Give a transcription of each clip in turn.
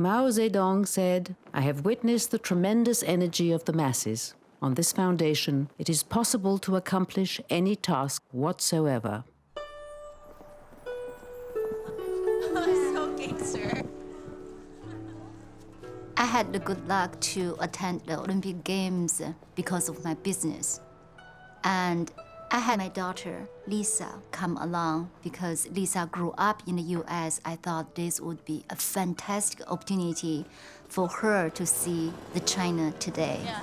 Mao Zedong said, "I have witnessed the tremendous energy of the masses. On this foundation, it is possible to accomplish any task whatsoever." So gangster. I had the good luck to attend the Olympic Games because of my business. And I had my daughter, Lisa, come along because Lisa grew up in the US. I thought this would be a fantastic opportunity for her to see the China today. Yeah.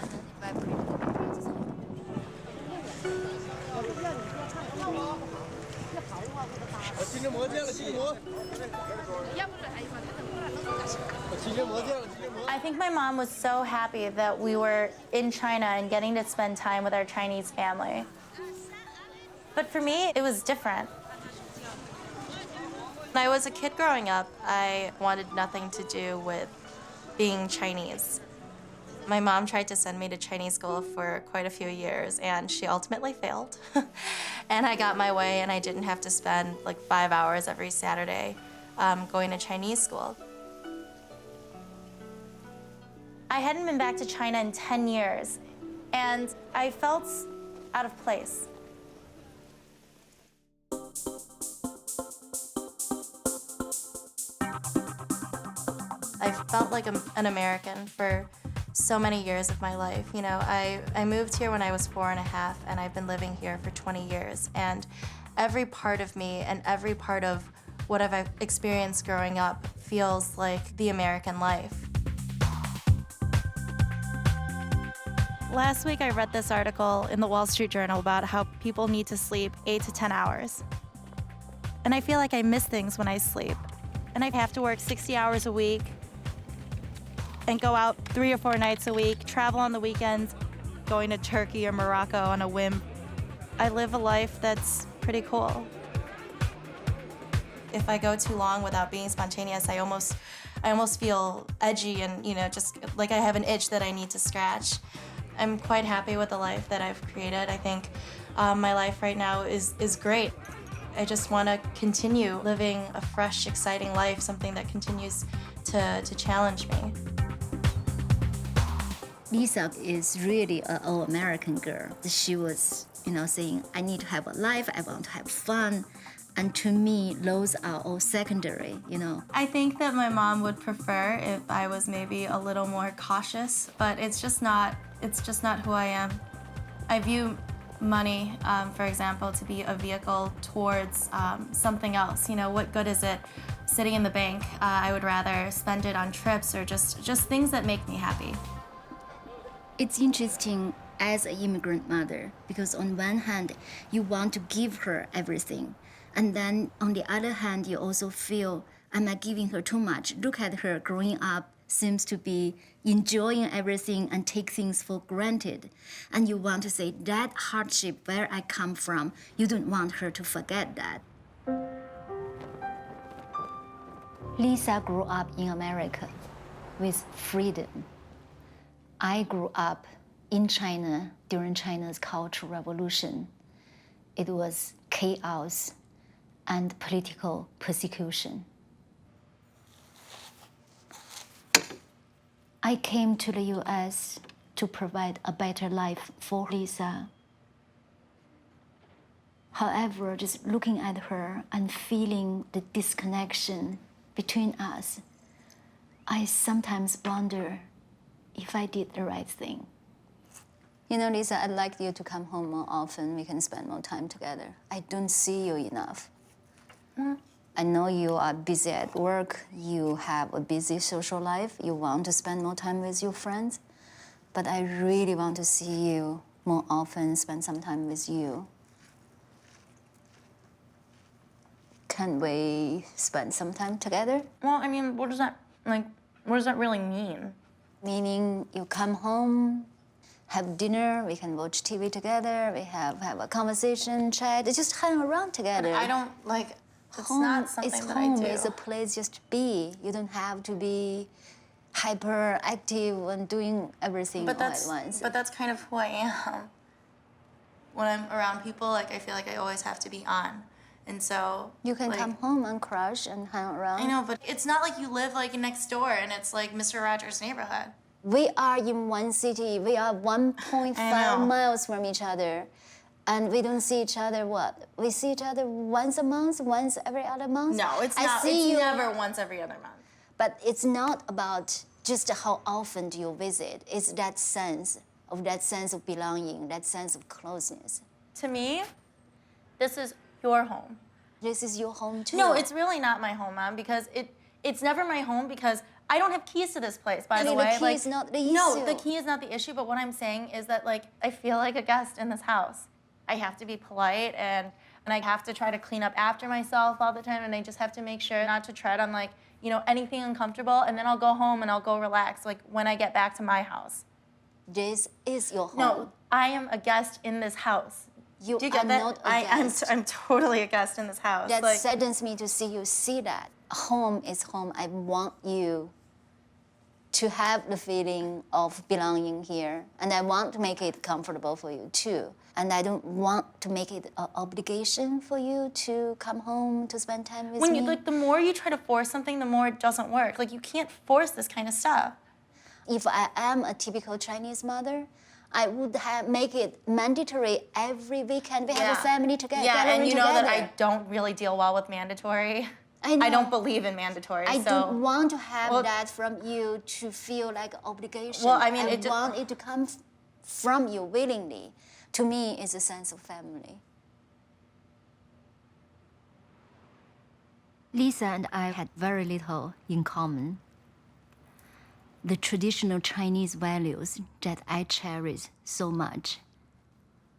I think my mom was so happy that we were in China and getting to spend time with our Chinese family. But for me, it was different. When I was a kid growing up, I wanted nothing to do with being Chinese. My mom tried to send me to Chinese school for quite a few years, and she ultimately failed. And I got my way, and I didn't have to spend like 5 hours every Saturday going to Chinese school. I hadn't been back to China in 10 years, and I felt out of place. I felt like an American for so many years of my life. You know, I moved here when I was 4.5, and I've been living here for 20 years. And every part of me and every part of what I've experienced growing up feels like the American life. Last week, I read this article in the Wall Street Journal about how people need to sleep 8 to 10 hours. And I feel like I miss things when I sleep. And I have to work 60 hours a week and go out 3 or 4 nights a week, travel on the weekends, going to Turkey or Morocco on a whim. I live a life that's pretty cool. If I go too long without being spontaneous, I almost feel edgy and, you know, just like I have an itch that I need to scratch. I'm quite happy with the life that I've created. I think my life right now is great. I just want to continue living a fresh, exciting life, something that continues to challenge me. Lisa is really an all-American girl. She was, you know, saying, I need to have a life, I want to have fun. And to me, those are all secondary, you know. I think that my mom would prefer if I was maybe a little more cautious, but it's just not who I am. I view money, for example, to be a vehicle towards something else. You know, what good is it sitting in the bank? I would rather spend it on trips or just things that make me happy. It's interesting as an immigrant mother, because on one hand, you want to give her everything. And then on the other hand, you also feel, am I giving her too much? Look at her growing up, seems to be enjoying everything and take things for granted. And you want to say, that hardship where I come from, you don't want her to forget that. Lisa grew up in America with freedom. I grew up in China during China's Cultural Revolution. It was chaos and political persecution. I came to the US to provide a better life for Lisa. However, just looking at her and feeling the disconnection between us, I sometimes wonder if I did the right thing. You know, Lisa, I'd like you to come home more often. We can spend more time together. I don't see you enough. I know you are busy at work, you have a busy social life, you want to spend more time with your friends, but I really want to see you more often, spend some time with you. Can we spend some time together? Well, I mean, what does that really mean? Meaning you come home, have dinner, we can watch TV together, we have a conversation, chat, just hang around together. But I don't, like, it's not something that I do. Home is a place just to be. You don't have to be hyperactive and doing everything all at once. But that's kind of who I am. When I'm around people, like, I feel like I always have to be on. And so You can like, come home and crush and hang around. I know, but it's not like you live like next door and it's like Mr. Rogers' neighborhood. We are in one city. We are 1.5 I know. miles from each other. And we don't see each other what? We see each other once a month, once every other month? No, it's I not. see It's you, never once every other month. But it's not about just how often do you visit. It's that sense of belonging, that sense of closeness. To me, this is your home. This is your home too. No, it's really not my home, Mom, because it's never my home because I don't have keys to this place, by the way. The key is not the issue. No, the key is not the issue, but what I'm saying is that like I feel like a guest in this house. I have to be polite and I have to try to clean up after myself all the time, and I just have to make sure not to tread on like, you know, anything uncomfortable, and then I'll go home and I'll go relax like when I get back to my house. This is your home. No, I am a guest in this house. You Do you are get that? not a guest. I'm totally a guest in this house. That like, saddens me to see you see that. Home is home. I want you to have the feeling of belonging here. And I want to make it comfortable for you too. And I don't want to make it an obligation for you to come home to spend time with me. like the more you try to force something, the more it doesn't work. Like you can't force this kind of stuff. If I am a typical Chinese mother, I would make it mandatory every weekend. We have a family together. Yeah, and you know together. that I don't really deal well with mandatory. I know. I don't believe in mandatory. I so. don't want to have Well, that from you to feel like obligation. Well, I mean, I want it to come from you willingly. To me, it's a sense of family. Lisa and I had very little in common. The traditional Chinese values that I cherish so much,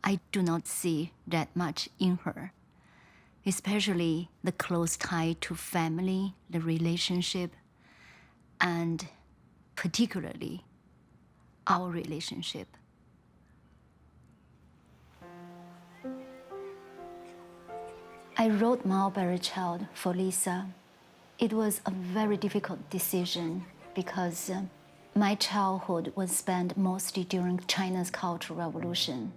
I do not see that much in her, especially the close tie to family, the relationship, and particularly our relationship. I wrote Mulberry Child for Lisa. It was a very difficult decision because my childhood was spent mostly during China's Cultural Revolution.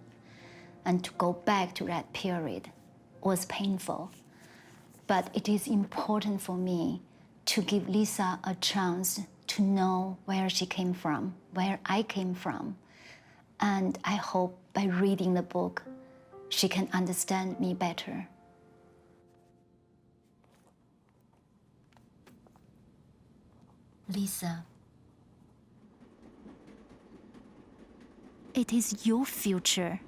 And to go back to that period was painful. But it is important for me to give Lisa a chance to know where she came from, where I came from. And I hope by reading the book, she can understand me better. Lisa, it is your future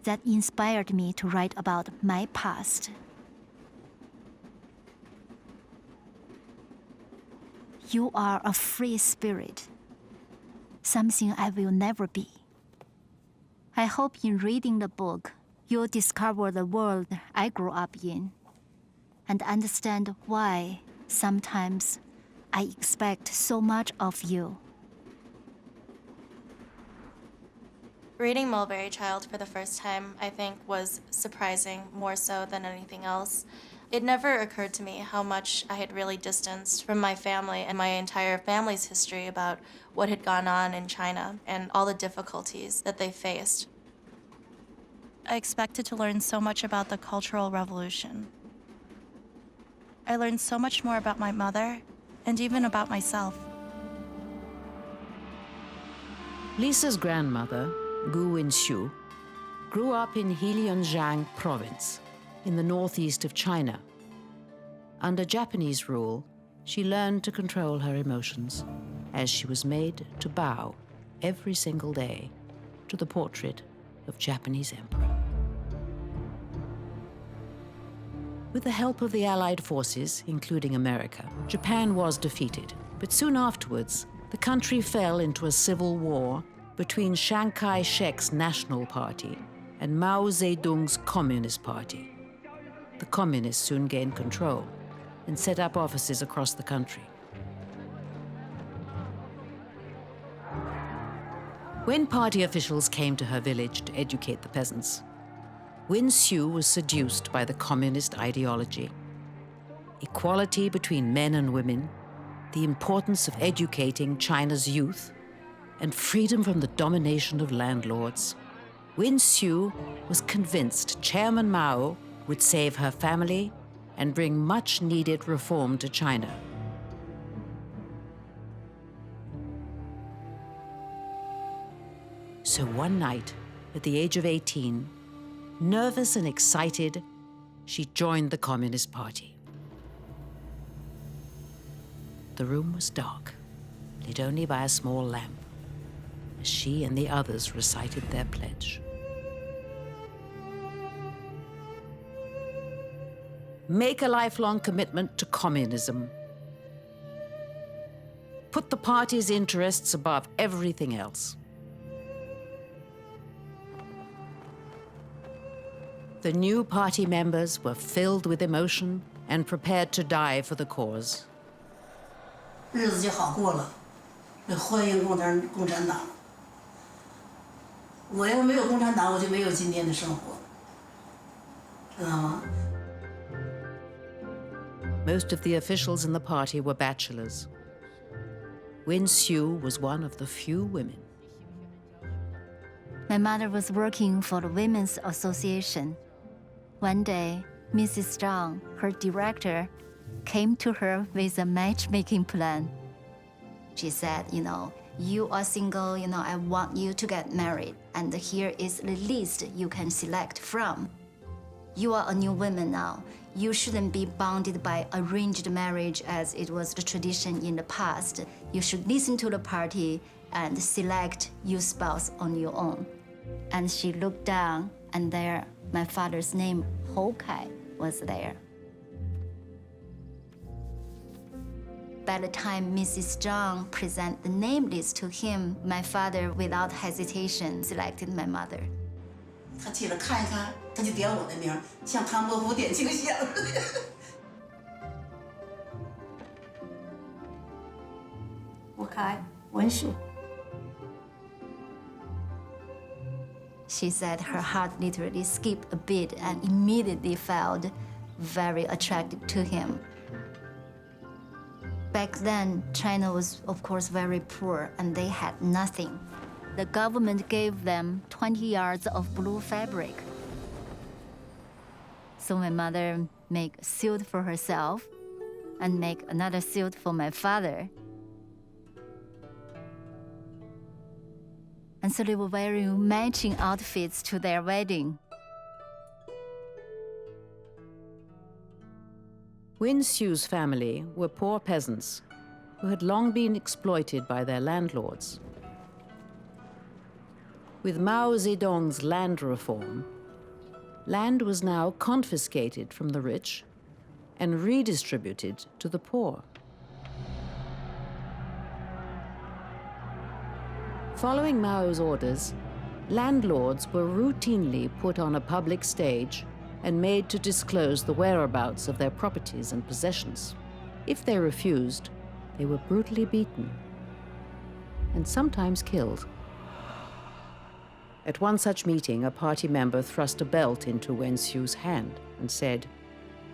that inspired me to write about my past. You are a free spirit, something I will never be. I hope in reading the book, you'll discover the world I grew up in and understand why sometimes I expect so much of you. Reading Mulberry Child for the first time, I think, was surprising more so than anything else. It never occurred to me how much I had really distanced from my family and my entire family's history about what had gone on in China and all the difficulties that they faced. I expected to learn so much about the Cultural Revolution. I learned so much more about my mother and even about myself. Lisa's grandmother, Gu Wenxiu, grew up in Heilongjiang province in the northeast of China. Under Japanese rule, she learned to control her emotions as she was made to bow every single day to the portrait of Japanese emperor. With the help of the Allied forces, including America, Japan was defeated. But soon afterwards, the country fell into a civil war between Chiang Kai-shek's National Party and Mao Zedong's Communist Party. The communists soon gained control and set up offices across the country. When party officials came to her village to educate the peasants, Wenxiu was seduced by the communist ideology. Equality between men and women, the importance of educating China's youth, and freedom from the domination of landlords. Wenxiu was convinced Chairman Mao would save her family and bring much-needed reform to China. So one night, at the age of 18, nervous and excited, she joined the Communist Party. The room was dark, lit only by a small lamp, as she and the others recited their pledge. Make a lifelong commitment to communism. Put the party's interests above everything else. The new party members were filled with emotion and prepared to die for the cause. 日子就好过了，欢迎共产党。我要没有共产党，我就没有今天的生活，知道吗？ Most of the officials in the party were bachelors. Win Xiu was one of the few women. My mother was working for the Women's Association. One day, Mrs. Zhang, her director, came to her with a matchmaking plan. She said, you are single, I want you to get married, and here is the list you can select from. You are a new woman now. You shouldn't be bounded by arranged marriage as it was the tradition in the past. You should listen to the party and select your spouse on your own. And she looked down, and there, my father's name, Hou Kai, was there. By the time Mrs. Zhang presented the name list to him, my father, without hesitation, selected my mother. 他起来看一看，他就点我的名，像唐伯虎点秋香似的。我开文书。 She said her heart literally skipped a beat and immediately felt very attracted to him. Back then, China was, of course, very poor, and they had nothing. The government gave them 20 yards of blue fabric. So my mother made a suit for herself and make another suit for my father. And so they were wearing matching outfits to their wedding. Win Xiu's family were poor peasants who had long been exploited by their landlords. With Mao Zedong's land reform, land was now confiscated from the rich and redistributed to the poor. Following Mao's orders, landlords were routinely put on a public stage and made to disclose the whereabouts of their properties and possessions. If they refused, they were brutally beaten and sometimes killed. At one such meeting, a party member thrust a belt into Wen Xiu's hand and said,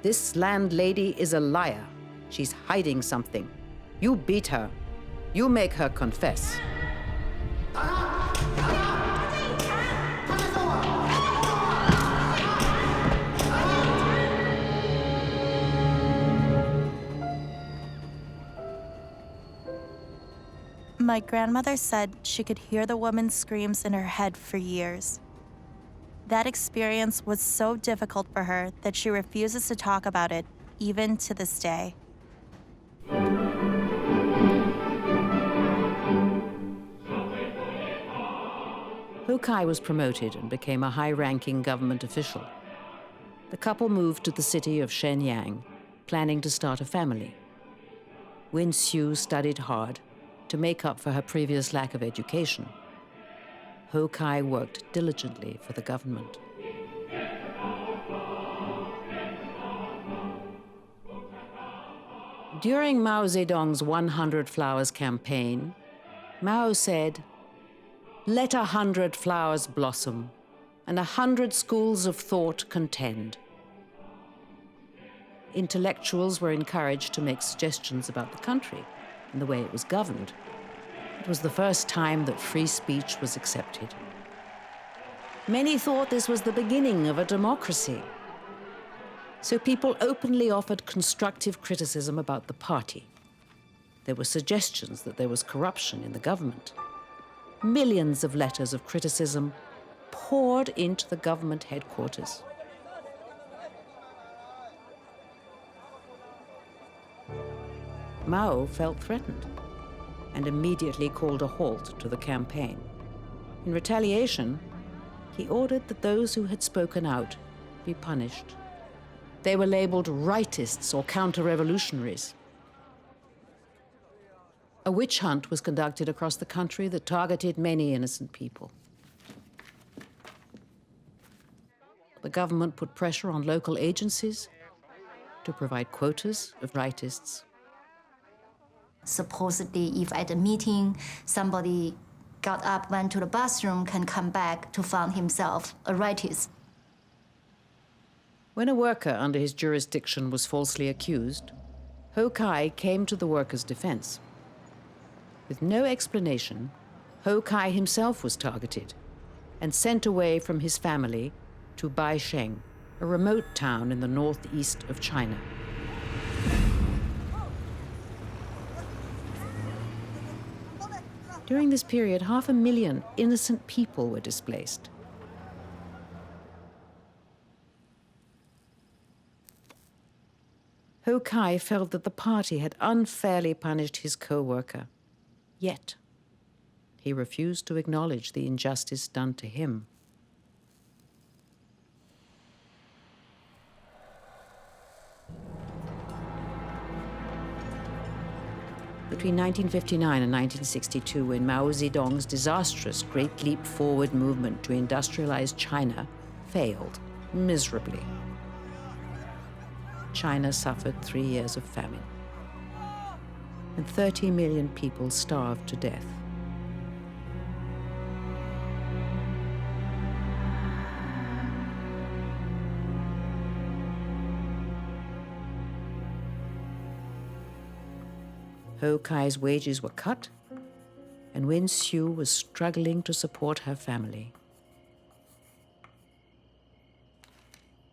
"This landlady is a liar. She's hiding something. You beat her. You make her confess." My grandmother said she could hear the woman's screams in her head for years. That experience was so difficult for her that she refuses to talk about it, even to this day. Hou Kai was promoted and became a high-ranking government official. The couple moved to the city of Shenyang, planning to start a family. Wen Xiu studied hard to make up for her previous lack of education. Hou Kai worked diligently for the government. During Mao Zedong's 100 Flowers campaign, Mao said, "Let 100 flowers blossom, and 100 schools of thought contend." Intellectuals were encouraged to make suggestions about the country and the way it was governed. It was the first time that free speech was accepted. Many thought this was the beginning of a democracy. So people openly offered constructive criticism about the party. There were suggestions that there was corruption in the government. Millions of letters of criticism poured into the government headquarters. Mao felt threatened and immediately called a halt to the campaign. In retaliation, he ordered that those who had spoken out be punished. They were labeled rightists or counter-revolutionaries. A witch hunt was conducted across the country that targeted many innocent people. The government put pressure on local agencies to provide quotas of rightists. Supposedly, if at a meeting somebody got up, went to the bathroom, can come back to find himself a rightist. When a worker under his jurisdiction was falsely accused, Ho Kai came to the worker's defense. With no explanation, Ho Kai himself was targeted and sent away from his family to Baisheng, a remote town in the northeast of China. During this period, 500,000 innocent people were displaced. Ho Kai felt that the party had unfairly punished his co-worker. Yet, he refused to acknowledge the injustice done to him. Between 1959 and 1962, when Mao Zedong's disastrous Great Leap Forward movement to industrialize China failed miserably, China suffered 3 years of famine, and 30 million people starved to death. Ho Kai's wages were cut, and Wen Xiu was struggling to support her family.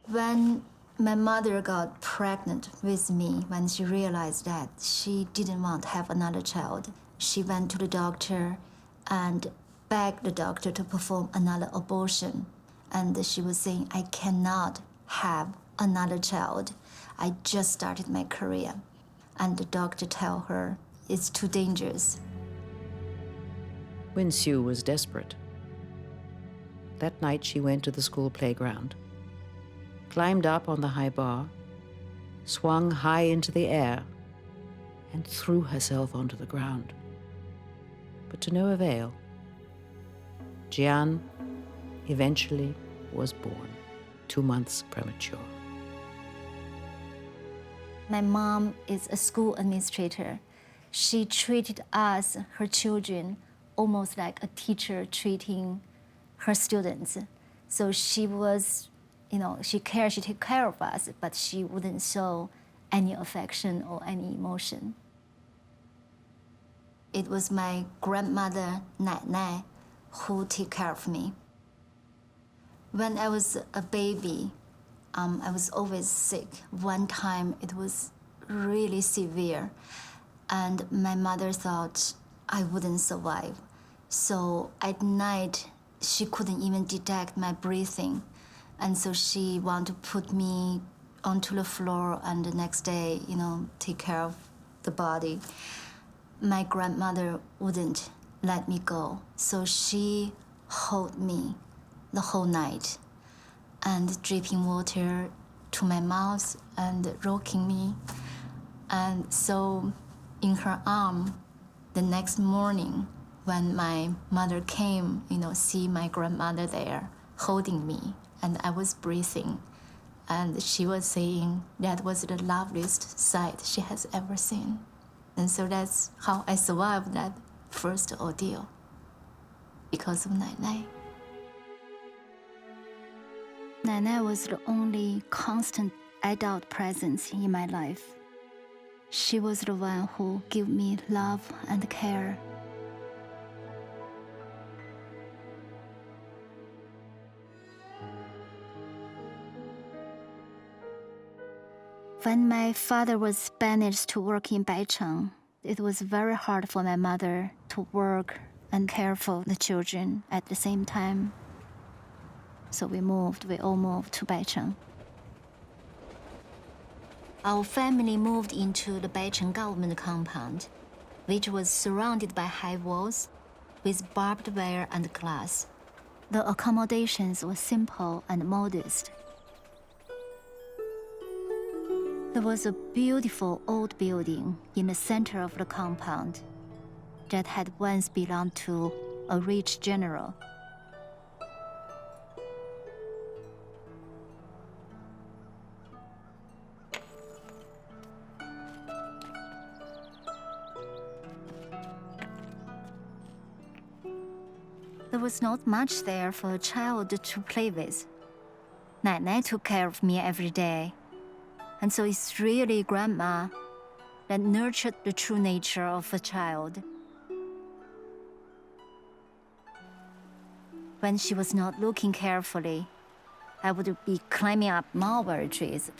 When my mother got pregnant with me, when she realized that she didn't want to have another child, she went to the doctor and begged the doctor to perform another abortion. And she was saying, I cannot have another child. I just started my career. And the doctor told her, it's too dangerous. Wen Xiu was desperate. That night she went to the school playground, climbed up on the high bar, swung high into the air, and threw herself onto the ground. But to no avail. Jian eventually was born, 2 months premature. My mom is a school administrator. She treated us, her children, almost like a teacher treating her students. So she was, she took care of us, but she wouldn't show any affection or any emotion. It was my grandmother, Nai Nai, who took care of me. When I was a baby, I was always sick. One time it was really severe, and my mother thought I wouldn't survive. So at night, she couldn't even detect my breathing. And so she wanted to put me onto the floor and the next day, take care of the body. My grandmother wouldn't let me go. So she held me the whole night and dripping water to my mouth and rocking me. And so in her arm, the next morning when my mother came, see my grandmother there holding me, and I was breathing. And she was saying that was the loveliest sight she has ever seen. And so that's how I survived that first ordeal, because of Nai Nai. Nai Nai was the only constant adult presence in my life. She was the one who gave me love and care. When my father was banished to work in Beijing, it was very hard for my mother to work and care for the children at the same time. So we all moved to Beijing. Our family moved into the Beijing government compound, which was surrounded by high walls with barbed wire and glass. The accommodations were simple and modest. There was a beautiful old building in the center of the compound that had once belonged to a rich general. There was not much there for a child to play with. Nai took care of me every day. And so it's really Grandma that nurtured the true nature of a child. When she was not looking carefully, I would be climbing up mulberry trees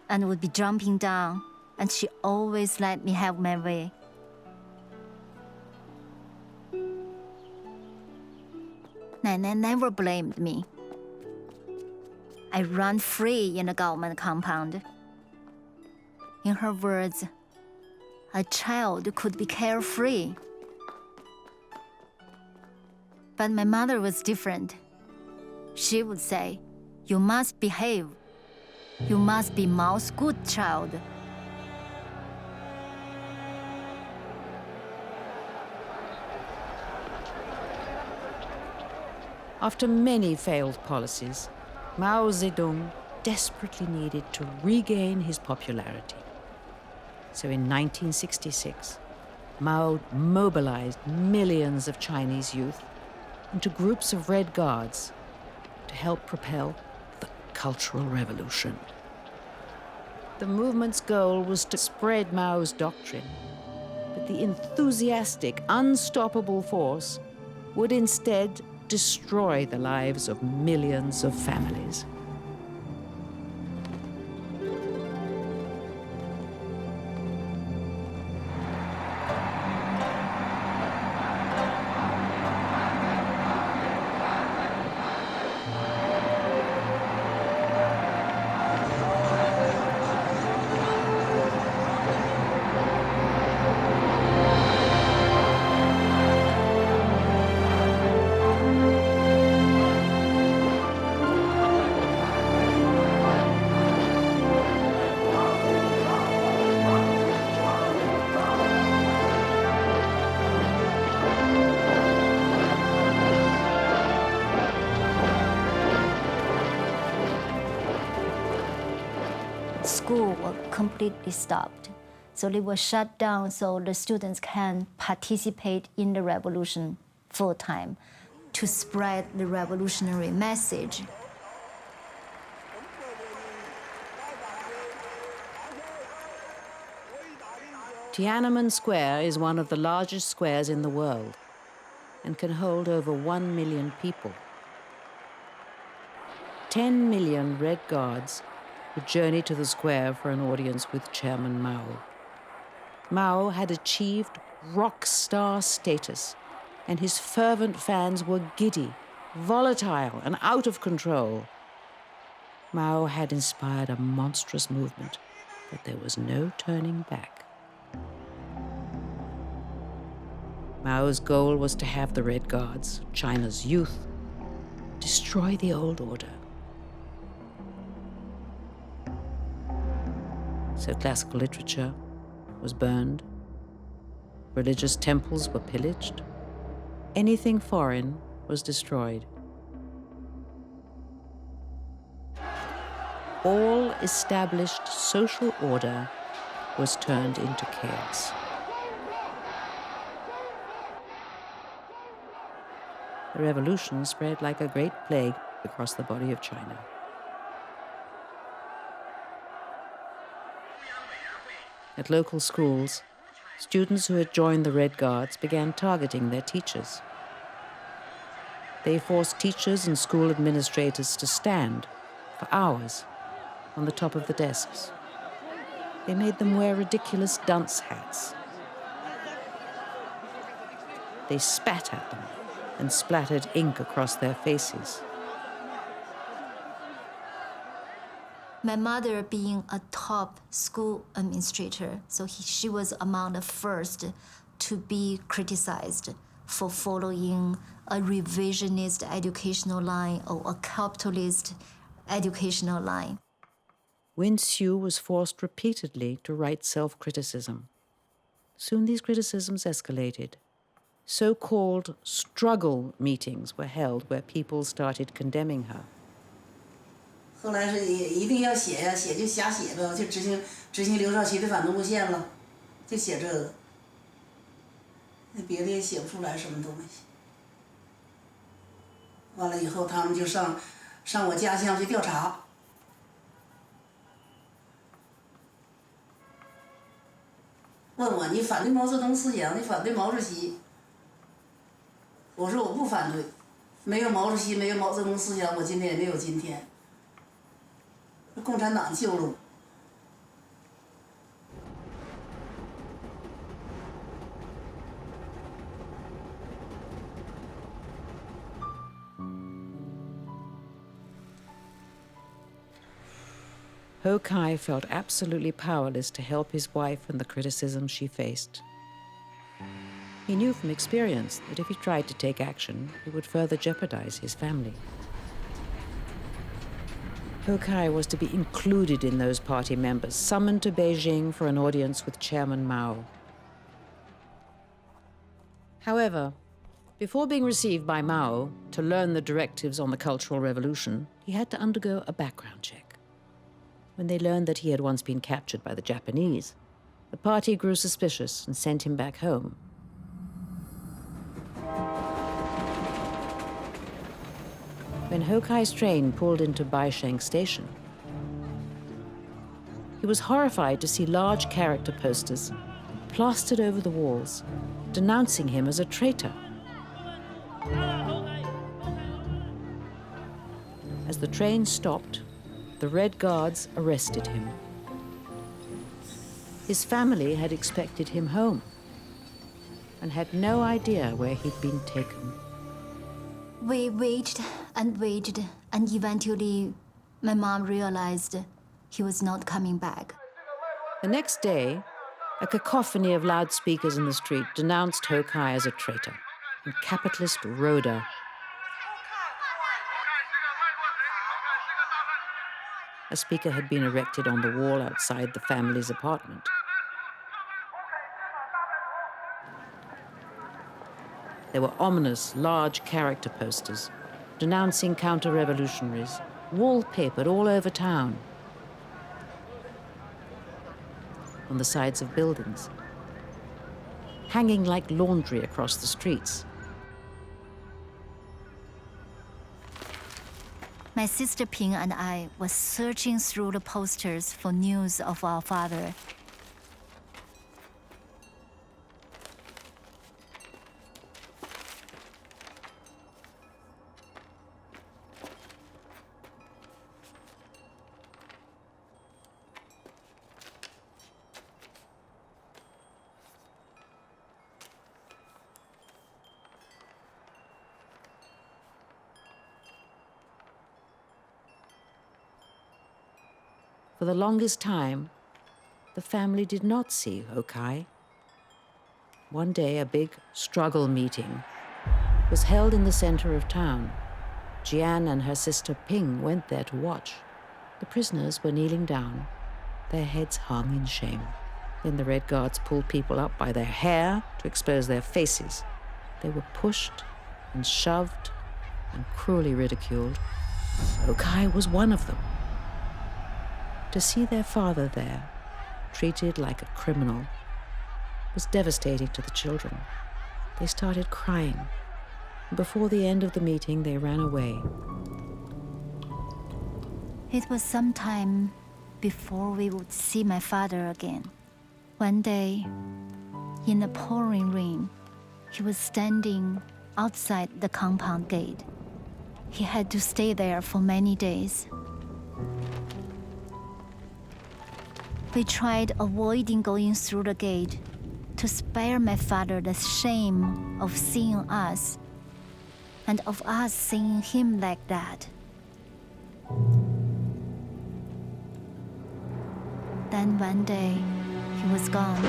and would be jumping down, and she always let me have my way. Nai never blamed me. I ran free in the government compound. In her words, a child could be carefree. But my mother was different. She would say, "You must behave. You must be Mao's good child." After many failed policies, Mao Zedong desperately needed to regain his popularity. So in 1966, Mao mobilized millions of Chinese youth into groups of Red Guards to help propel the Cultural Revolution. The movement's goal was to spread Mao's doctrine, but the enthusiastic, unstoppable force would instead destroy the lives of millions of families. School was completely stopped. So they were shut down so the students can participate in the revolution full time to spread the revolutionary message. Tiananmen Square is one of the largest squares in the world and can hold over 1 million people. 10 million Red Guards would journey to the square for an audience with Chairman Mao. Mao had achieved rock star status, and his fervent fans were giddy, volatile, and out of control. Mao had inspired a monstrous movement, but there was no turning back. Mao's goal was to have the Red Guards, China's youth, destroy the old order. So classical literature was burned, religious temples were pillaged, anything foreign was destroyed. All established social order was turned into chaos. The revolution spread like a great plague across the body of China. At local schools, students who had joined the Red Guards began targeting their teachers. They forced teachers and school administrators to stand for hours on the top of the desks, They made them wear ridiculous dunce hats. They spat at them and splattered ink across their faces. My mother being a top school administrator, so she was among the first to be criticized for following a revisionist educational line or a capitalist educational line. Win Siu was forced repeatedly to write self-criticism. Soon these criticisms escalated. So-called struggle meetings were held where people started condemning her. 后来是一定要写呀，写就瞎写呗，就执行刘少奇的反动路线了，就写这个。别的也写不出来什么东西。完了以后，他们就上我家乡去调查。问我你反对毛泽东思想，你反对毛主席？我说我不反对，没有毛主席，没有毛泽东思想，我今天也没有今天。共产党救了我。Ho Kai felt absolutely powerless to help his wife and the criticism she faced. He knew from experience that if he tried to take action, it would further jeopardize his family. Ho Kai was to be included in those party members, summoned to Beijing for an audience with Chairman Mao. However, before being received by Mao to learn the directives on the Cultural Revolution, he had to undergo a background check. When they learned that he had once been captured by the Japanese, the party grew suspicious and sent him back home. When Ho Kai's train pulled into Baisheng Station, he was horrified to see large character posters plastered over the walls, denouncing him as a traitor. As the train stopped, the Red Guards arrested him. His family had expected him home and had no idea where he'd been taken. We waited, and eventually my mom realized he was not coming back. The next day, a cacophony of loudspeakers in the street denounced Ho Kai as a traitor and capitalist Rhoda. A speaker had been erected on the wall outside the family's apartment. There were ominous, large character posters denouncing counter-revolutionaries, wallpapered all over town. On the sides of buildings, hanging like laundry across the streets. My sister Ping and I were searching through the posters for news of our father. For the longest time, the family did not see Ho Kai. One day, a big struggle meeting was held in the center of town. Jian and her sister Ping went there to watch. The prisoners were kneeling down, their heads hung in shame. Then the Red Guards pulled people up by their hair to expose their faces. They were pushed and shoved and cruelly ridiculed. Ho Kai was one of them. To see their father there, treated like a criminal, was devastating to the children. They started crying. Before the end of the meeting, they ran away. It was some time before we would see my father again. One day, in the pouring rain, he was standing outside the compound gate. He had to stay there for many days. We tried avoiding going through the gate to spare my father the shame of seeing us and of us seeing him like that. Then one day, he was gone.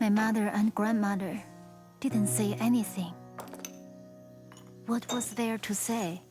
My mother and grandmother didn't say anything. What was there to say?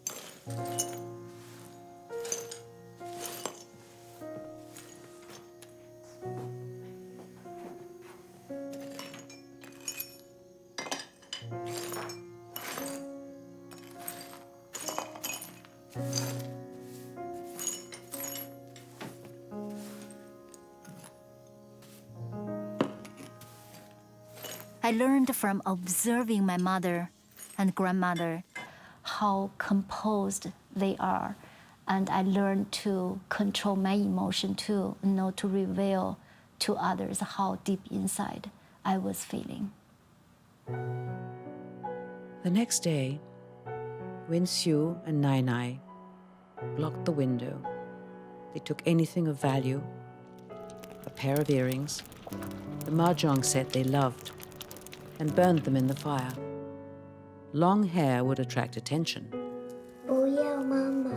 I learned from observing my mother and grandmother how composed they are. And I learned to control my emotion too, not to reveal to others how deep inside I was feeling. The next day, Wen Xiu and Nai Nai blocked the window. They took anything of value, a pair of earrings, the mahjong set they loved, and burned them in the fire. Long hair would attract attention. 不要妈妈。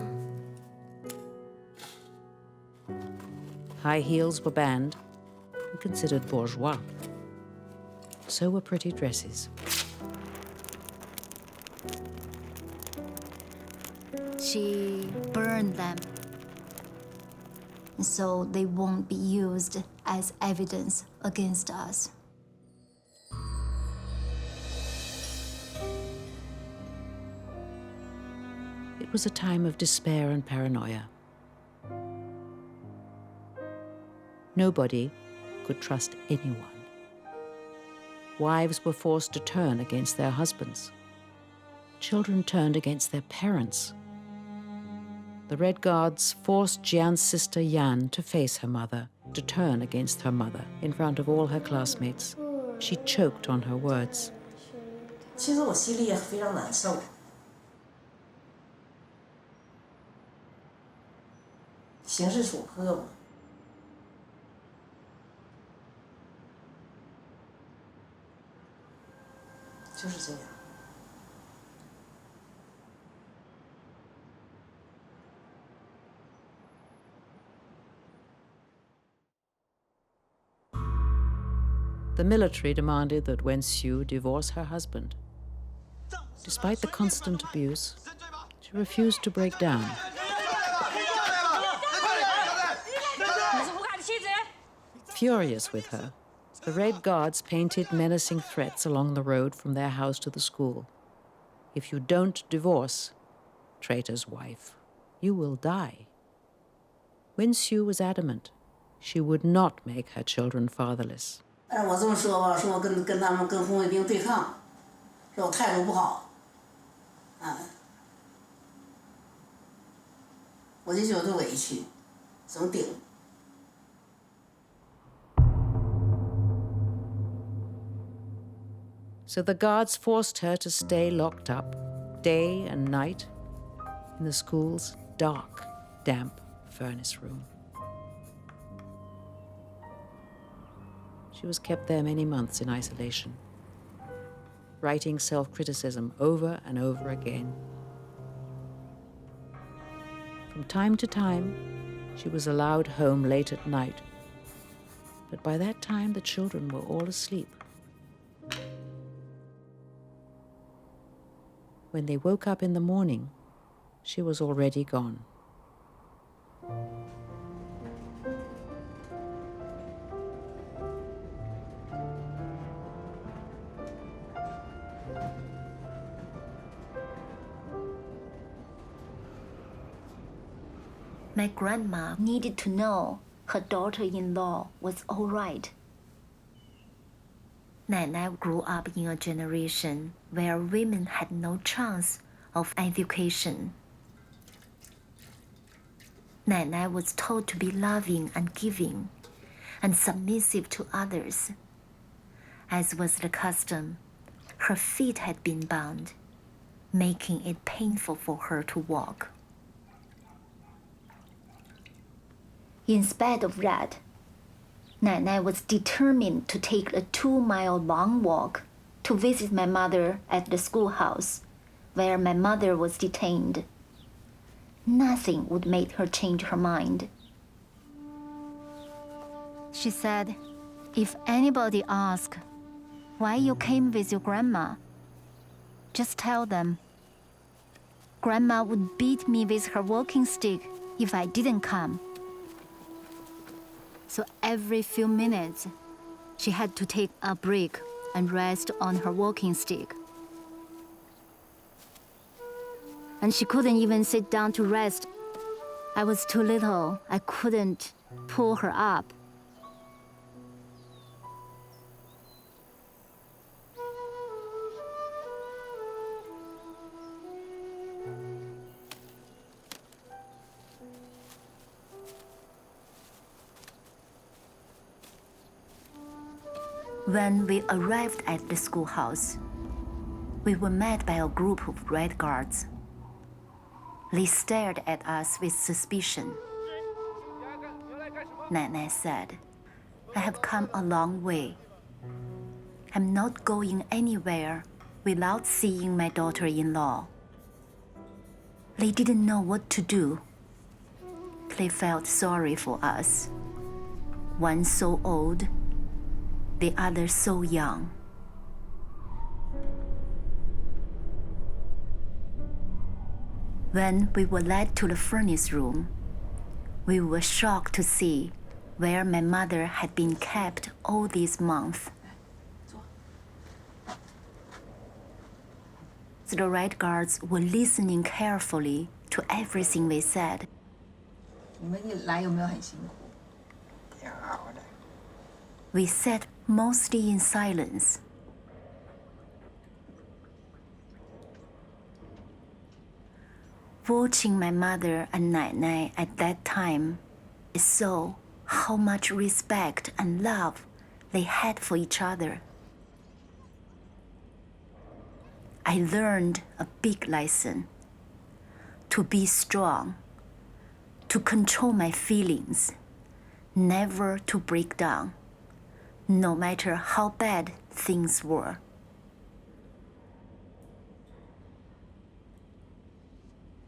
High heels were banned and considered bourgeois. So were pretty dresses. She burned them so they won't be used as evidence against us. It was a time of despair and paranoia. Nobody could trust anyone. Wives were forced to turn against their husbands. Children turned against their parents. The Red Guards forced Jian's sister Yan to face her mother, to turn against her mother in front of all her classmates. She choked on her words. 其实我心里也非常难受。形势所迫嘛。就是这样。 The military demanded that Wen Xiu divorce her husband. Despite the constant abuse, she refused to break down. Furious with her, the Red Guards painted menacing threats along the road from their house to the school. If you don't divorce, traitor's wife, you will die. Wen Xiu was adamant. She would not make her children fatherless. 但是我这么说吧，说我跟他们跟红卫兵对抗，说我态度不好，啊，我就觉得委屈，总顶。 So the guards forced her to stay locked up, day and night, in the school's dark, damp furnace room. She was kept there many months in isolation, writing self-criticism over and over again. From time to time, she was allowed home late at night, but by that time the children were all asleep. When they woke up in the morning, she was already gone. My grandma needed to know her daughter-in-law was all right. 奶奶 grew up in a generation where women had no chance of education. 奶奶 was told to be loving and giving and submissive to others. As was the custom, her feet had been bound, making it painful for her to walk. In spite of that, 奶奶 was determined to take a 2-mile long walk to visit my mother at the schoolhouse, where my mother was detained. Nothing would make her change her mind. She said, if anybody asks why you came with your grandma, just tell them. Grandma would beat me with her walking stick if I didn't come. So every few minutes, she had to take a break and rest on her walking stick. And she couldn't even sit down to rest. I was too little. I couldn't pull her up. When we arrived at the schoolhouse, we were met by a group of Red Guards. They stared at us with suspicion. 奶奶 said, I have come a long way. I'm not going anywhere without seeing my daughter-in-law. They didn't know what to do. They felt sorry for us. One so old, the other so young. When we were led to the furnace room, we were shocked to see where my mother had been kept all these months. The Red Guards were listening carefully to everything we said. 你们一来有没有很辛苦？挺好的。 We sat mostly in silence. Watching my mother and Nai Nai at that time, I saw how much respect and love they had for each other. I learned a big lesson: to be strong, to control my feelings, never to break down, no matter how bad things were.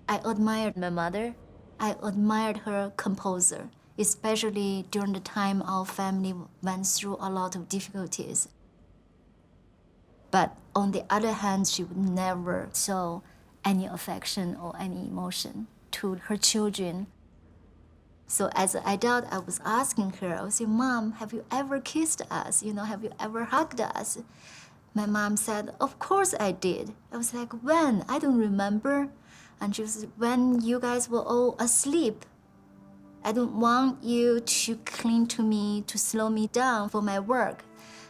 I admired my mother. I admired her composure, especially during the time our family went through a lot of difficulties. But on the other hand, she would never show any affection or any emotion to her children. So as an adult, I was asking her, I was saying, Mom, have you ever kissed us? Have you ever hugged us? My mom said, of course I did. I was like, when? I don't remember. And she was, when you guys were all asleep. I don't want you to cling to me, to slow me down for my work.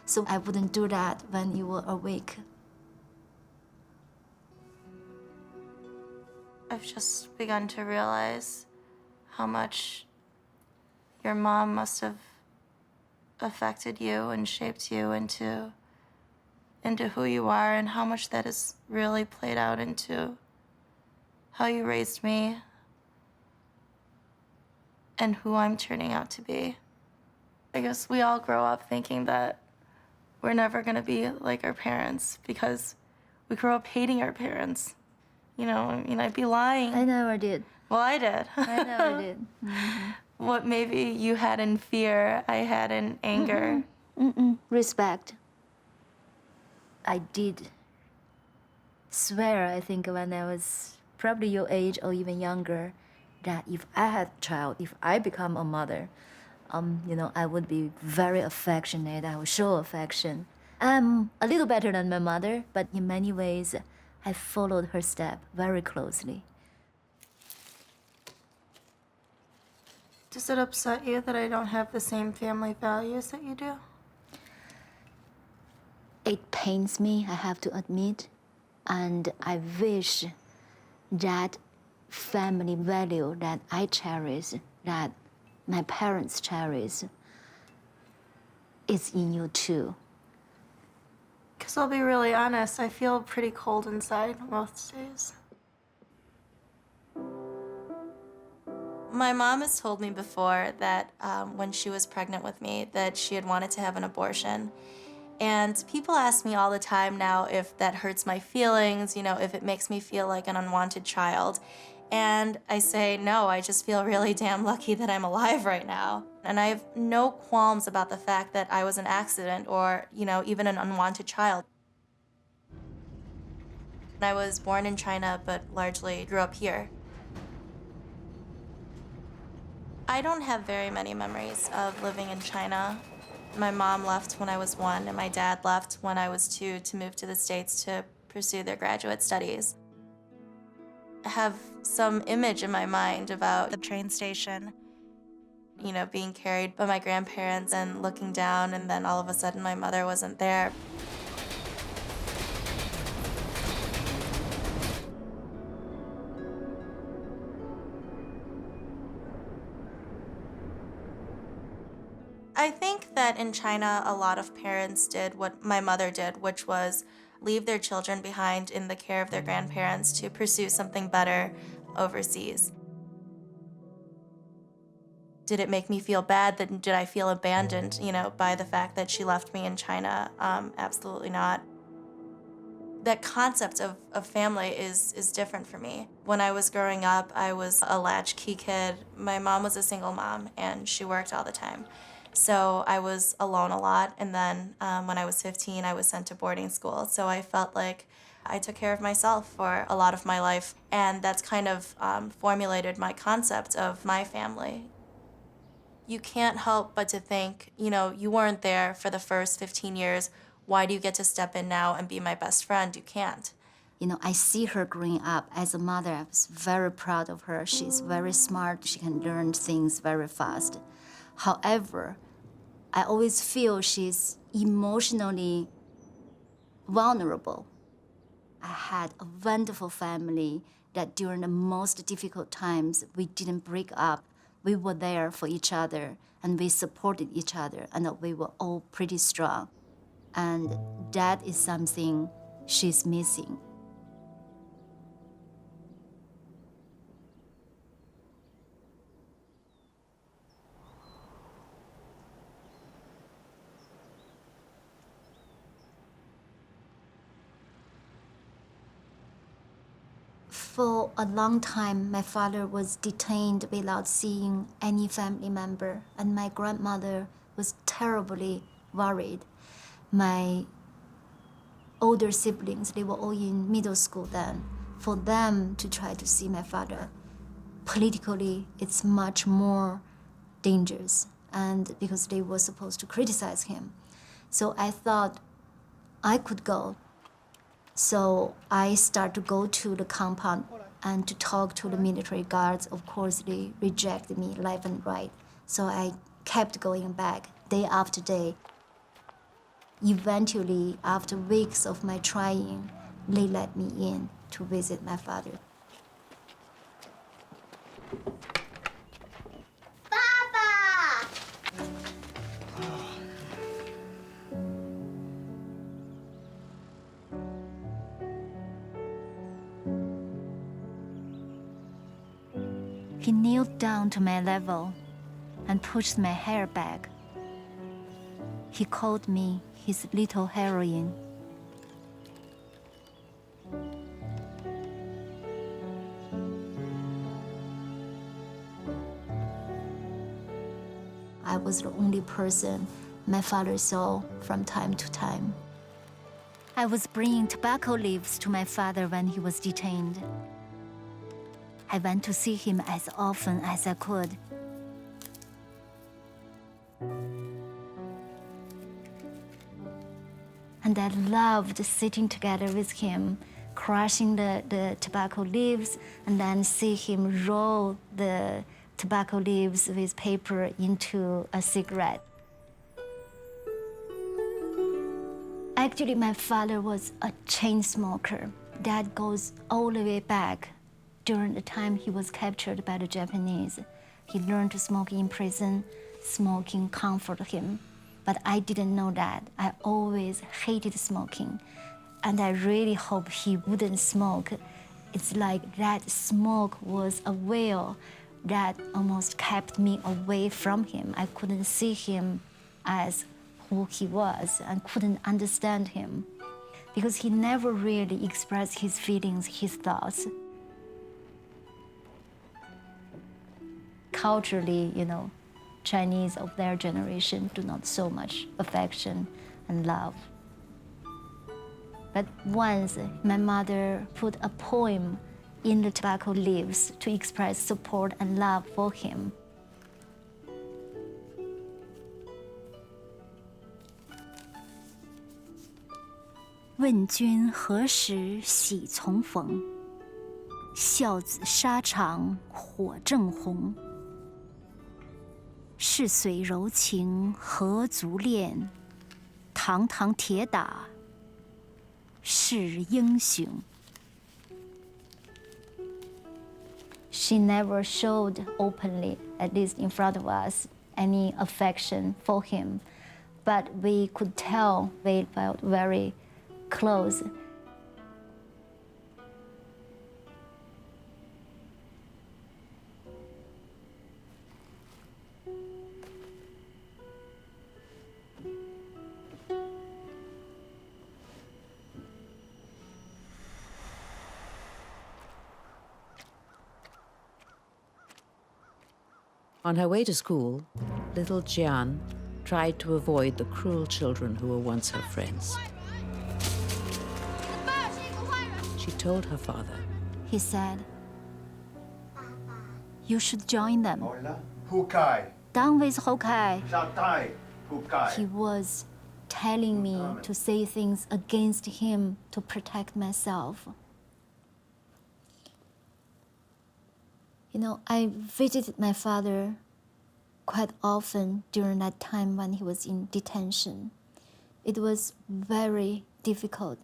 So I wouldn't do that when you were awake. I've just begun to realize how much your mom must have affected you and shaped you into who you are, and how much that has really played out into how you raised me and who I'm turning out to be. I guess we all grow up thinking that we're never gonna be like our parents because we grow up hating our parents. I'd be lying. I never did. Well, I did. I never did. What maybe you had in fear, I had in anger. Respect. I did swear, I think, when I was probably your age or even younger, that if I had a child, if I become a mother, I would be very affectionate. I would show affection. I'm a little better than my mother, but in many ways, I followed her step very closely. Does it upset you that I don't have the same family values that you do? It pains me, I have to admit, and I wish that family value that I cherish, that my parents cherish, is in you too. Because I'll be really honest, I feel pretty cold inside most days. My mom has told me before that when she was pregnant with me, that she had wanted to have an abortion. And people ask me all the time now if that hurts my feelings, if it makes me feel like an unwanted child. And I say, no, I just feel really damn lucky that I'm alive right now. And I have no qualms about the fact that I was an accident or, even an unwanted child. I was born in China, but largely grew up here. I don't have very many memories of living in China. My mom left when I was 1, and my dad left when I was 2 to move to the States to pursue their graduate studies. I have some image in my mind about The train station. being carried by my grandparents and looking down, and then all of a sudden my mother wasn't there. I think that in China, a lot of parents did what my mother did, which was leave their children behind in the care of their grandparents to pursue something better overseas. Did it make me feel bad? Did I feel abandoned, by the fact that she left me in China? Absolutely not. That concept of family is different for me. When I was growing up, I was a latchkey kid. My mom was a single mom, and she worked all the time. So I was alone a lot, and then when I was 15, I was sent to boarding school. So I felt like I took care of myself for a lot of my life, and that's kind of formulated my concept of my family. You can't help but to think, you weren't there for the first 15 years. Why do you get to step in now and be my best friend? You can't. I see her growing up as a mother. I was very proud of her. She's very smart. She can learn things very fast. However, I always feel she's emotionally vulnerable. I had a wonderful family that during the most difficult times, we didn't break up. We were there for each other, and we supported each other, and we were all pretty strong. And that is something she's missing. For a long time, my father was detained without seeing any family member, and my grandmother was terribly worried. My older siblings, they were all in middle school then. For them to try to see my father, politically, it's much more dangerous, and because they were supposed to criticize him. So I thought I could go. So I started to go to the compound and to talk to the military guards. Of course, they rejected me left and right. So I kept going back day after day. Eventually, after weeks of my trying, they let me in to visit my father. Papa! He kneeled down to my level and pushed my hair back. He called me his little heroine. I was the only person my father saw from time to time. I was bringing tobacco leaves to my father when he was detained. I went to see him as often as I could. And I loved sitting together with him, crushing the tobacco leaves, and then see him roll the tobacco leaves with paper into a cigarette. Actually, my father was a chain smoker. That goes all the way back during the time he was captured by the Japanese. He learned to smoke in prison. Smoking comforted him. But I didn't know that. I always hated smoking. And I really hope he wouldn't smoke. It's like that smoke was a veil that almost kept me away from him. I couldn't see him as who he was and couldn't understand him because he never really expressed his feelings, his thoughts. Culturally, Chinese of their generation do not so much affection and love. But once my mother put a poem in the tobacco leaves to express support and love for him. "问君何时喜从逢？孝子沙场火正红。逝水柔情何足恋，堂堂铁打是英雄." She never showed openly, at least in front of us, any affection for him, but we could tell they felt very close. On her way to school, little Jian tried to avoid the cruel children who were once her friends. She told her father. He said, "You should join them. Down with Hokai." He was telling me to say things against him to protect myself. I visited my father quite often during that time when he was in detention. It was very difficult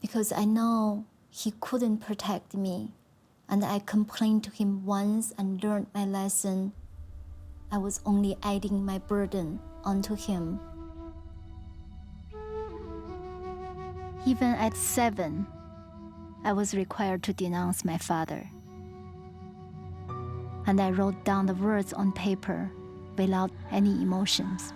because I know he couldn't protect me, and I complained to him once and learned my lesson. I was only adding my burden onto him. Even at 7, I was required to denounce my father. And I wrote down the words on paper without any emotions.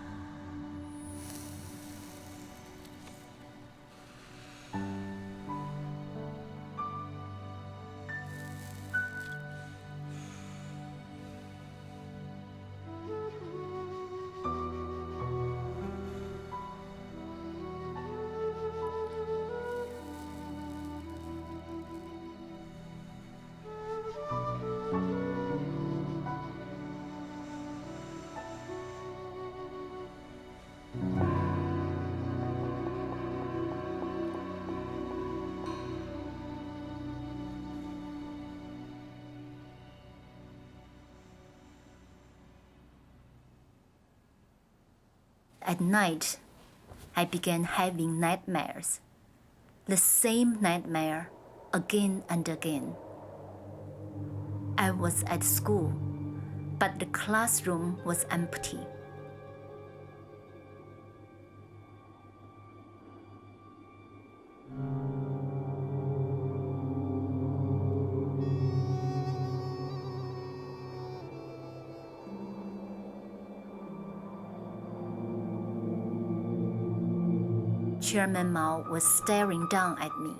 At night, I began having nightmares. The same nightmare again and again. I was at school, but the classroom was empty. Chairman Mao was staring down at me.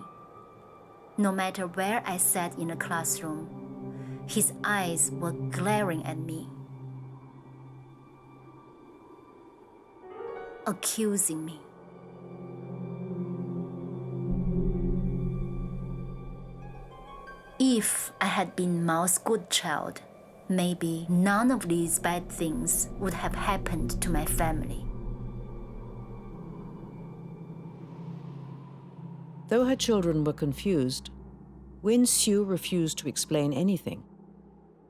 No matter where I sat in the classroom, his eyes were glaring at me. accusing me. If I had been Mao's good child, maybe none of these bad things would have happened to my family. Though her children were confused, Win Siu refused to explain anything.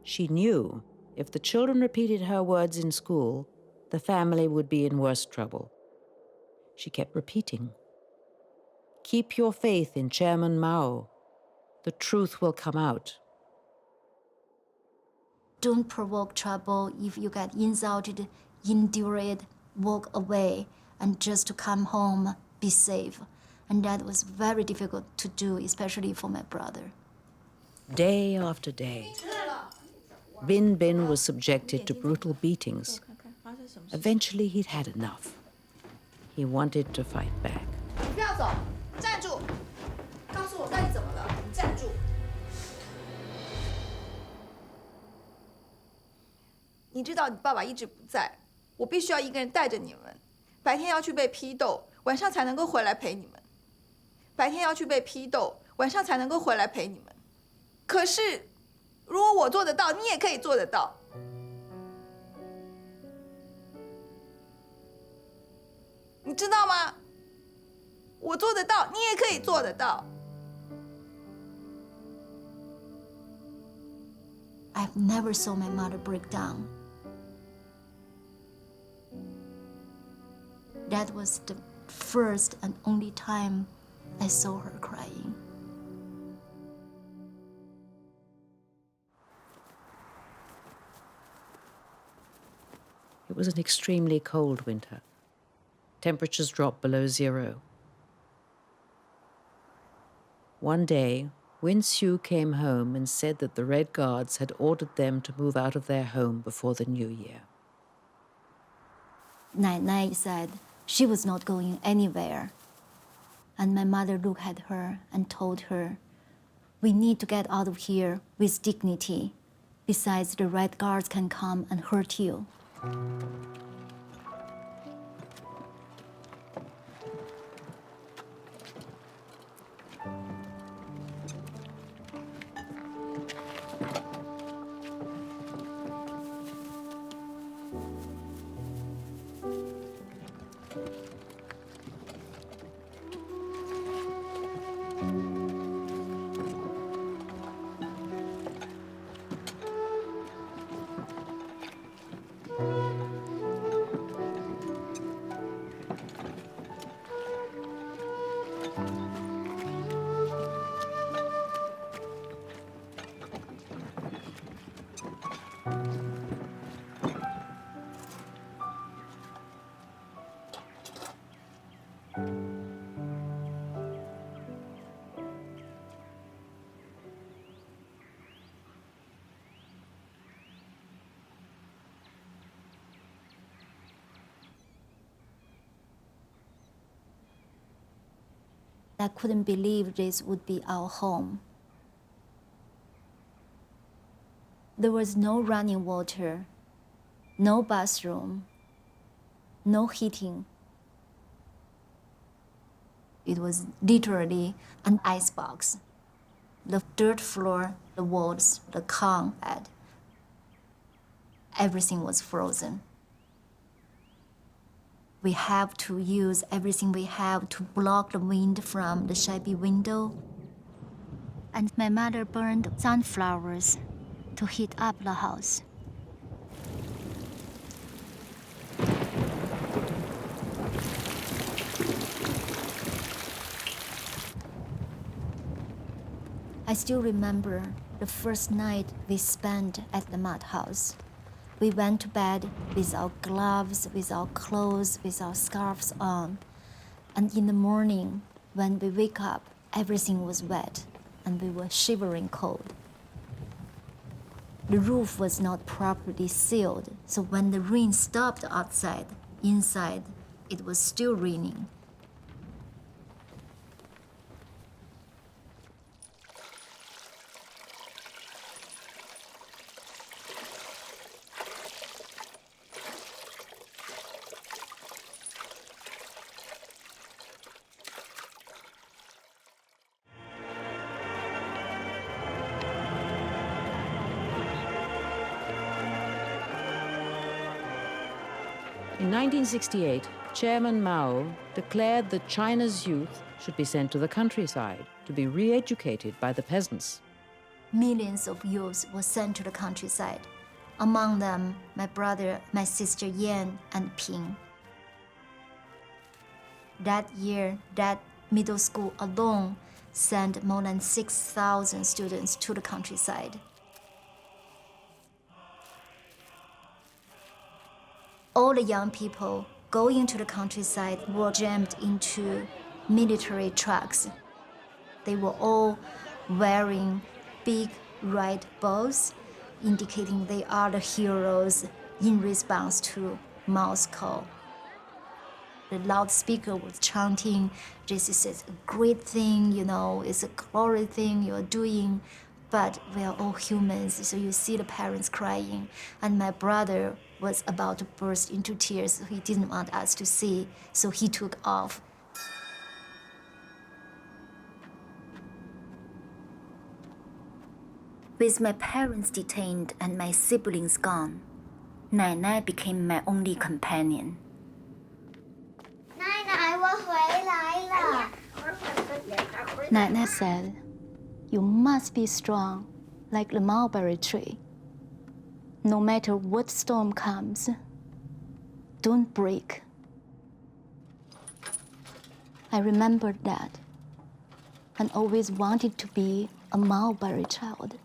She knew if the children repeated her words in school, the family would be in worse trouble. She kept repeating, "Keep your faith in Chairman Mao. The truth will come out." Don't provoke trouble. If you get insulted, endure it, walk away, and just to come home, be safe. And that was very difficult to do, especially for my brother. Day after day, Bin Bin was subjected to brutal beatings. Eventually, he'd had enough. He wanted to fight back. 你不要走，站住！告诉我到底怎么了？你站住！你知道你爸爸一直不在，我必须要一个人带着你们。白天要去被批斗，晚上才能够回来陪你们。白天要去被批斗，晚上才能够回来陪你们。可是，如果我做得到，你也可以做得到。你知道吗？我做得到，你也可以做得到。I've never saw my mother break down. That was the first and only time I saw her crying. It was an extremely cold winter. Temperatures dropped below zero. One day, Win Siu came home and said that the Red Guards had ordered them to move out of their home before the New Year. Nai said she was not going anywhere. And my mother looked at her and told her, "We need to get out of here with dignity. Besides, the Red Guards can come and hurt you." I couldn't believe this would be our home. There was no running water, no bathroom, no heating. It was literally an icebox. The dirt floor, the walls, the con bed, everything was frozen. We have to use everything we have to block the wind from the shabby window. And my mother burned sunflowers to heat up the house. I still remember the first night we spent at the mud house. We went to bed without gloves, without clothes, without scarves on. And in the morning, when we wake up, everything was wet and we were shivering cold. The roof was not properly sealed, so when the rain stopped outside, inside, it was still raining. In 1968, Chairman Mao declared that China's youth should be sent to the countryside to be re-educated by the peasants. Millions of youths were sent to the countryside. Among them, my brother, my sister Jian and Ping. That year, that middle school alone sent more than 6,000 students to the countryside. All the young people going to the countryside were jammed into military trucks. They were all wearing big red balls, indicating they are the heroes in response to Mao's call. The loudspeaker was chanting, "This is a great thing, it's a glory thing you're doing." But we are all humans, so you see the parents crying. And my brother was about to burst into tears. He didn't want us to see, so he took off. With my parents detained and my siblings gone, Nai became my only companion. 奶奶，我回来了。 Nana said, "You must be strong, like the mulberry tree. No matter what storm comes, don't break." I remembered that and always wanted to be a mulberry child.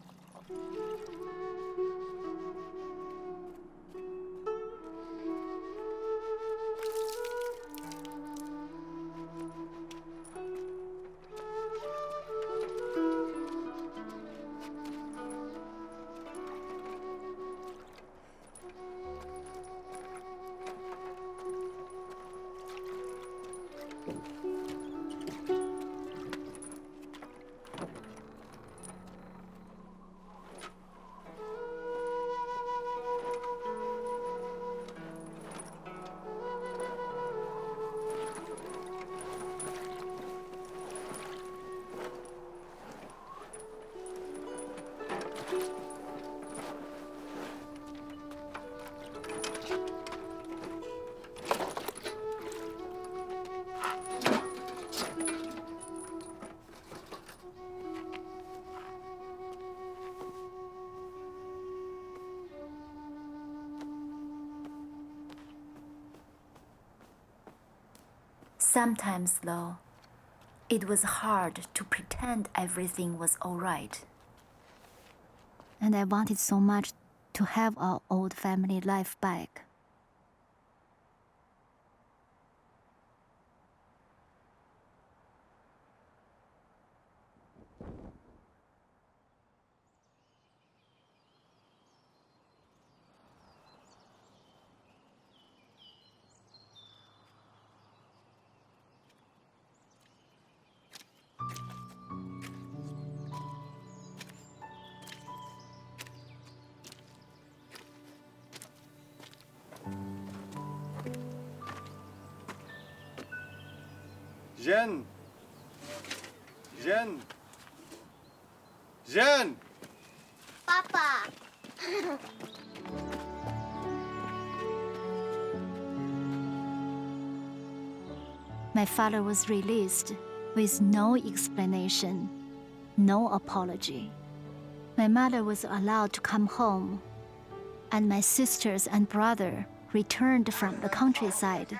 Sometimes, though, it was hard to pretend everything was all right. And I wanted so much to have our old family life back. Jian! Jian! Jian! 爸爸。 My father was released with no explanation, no apology. My mother was allowed to come home, and my sisters and brother returned from the countryside.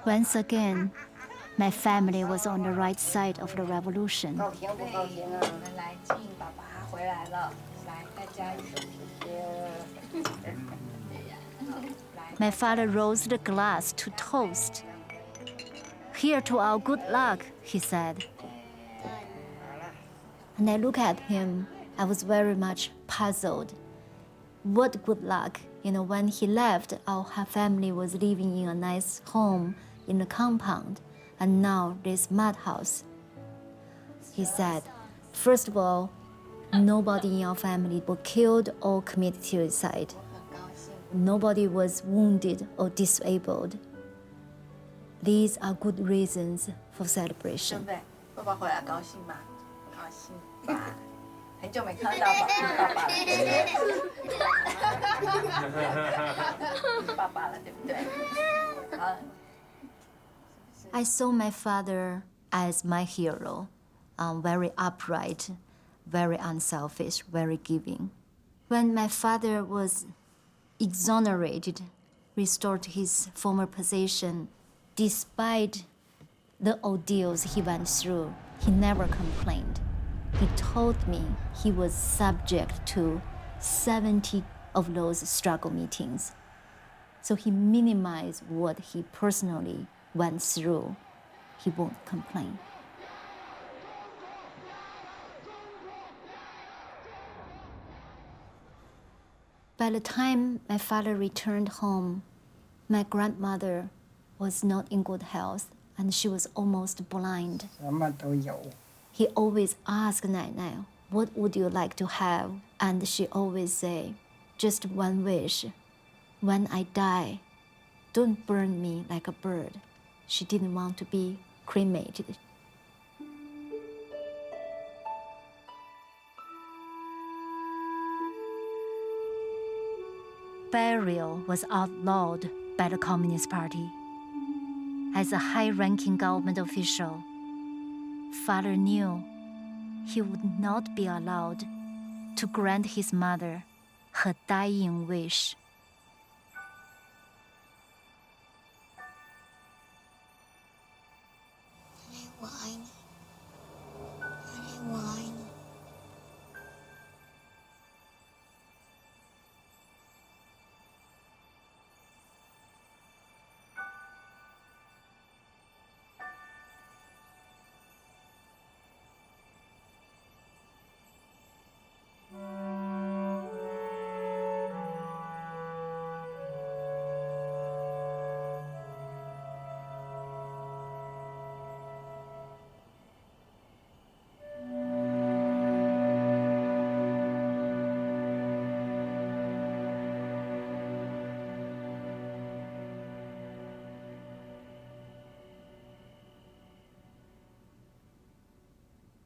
Once again, my family was on the right side of the revolution. My father rose the glass to toast. "Here to our good luck," he said. And I looked at him. I was very much puzzled. What good luck? When he left, our family was living in a nice home in a compound, and now this mud house. He said, "First of all, nobody in our family was killed or committed suicide. Nobody was wounded or disabled. These are good reasons for celebration." 爸爸回来高兴吗？高兴吧。很久没看到爸爸了，爸爸了，对不对？I saw my father as my hero, very upright, very unselfish, very giving. When my father was exonerated, restored to his former position, despite the ordeals he went through, he never complained. He told me he was subject to 70 of those struggle meetings. So he minimized what he personally went through. He won't complain. By the time my father returned home, my grandmother was not in good health and she was almost blind. 什么都有。 He always asked Nai, what would you like to have? And she always say, just one wish. When I die, don't burn me like a bird. She didn't want to be cremated. Burial was outlawed by the Communist Party. As a high-ranking government official, Father knew he would not be allowed to grant his mother her dying wish.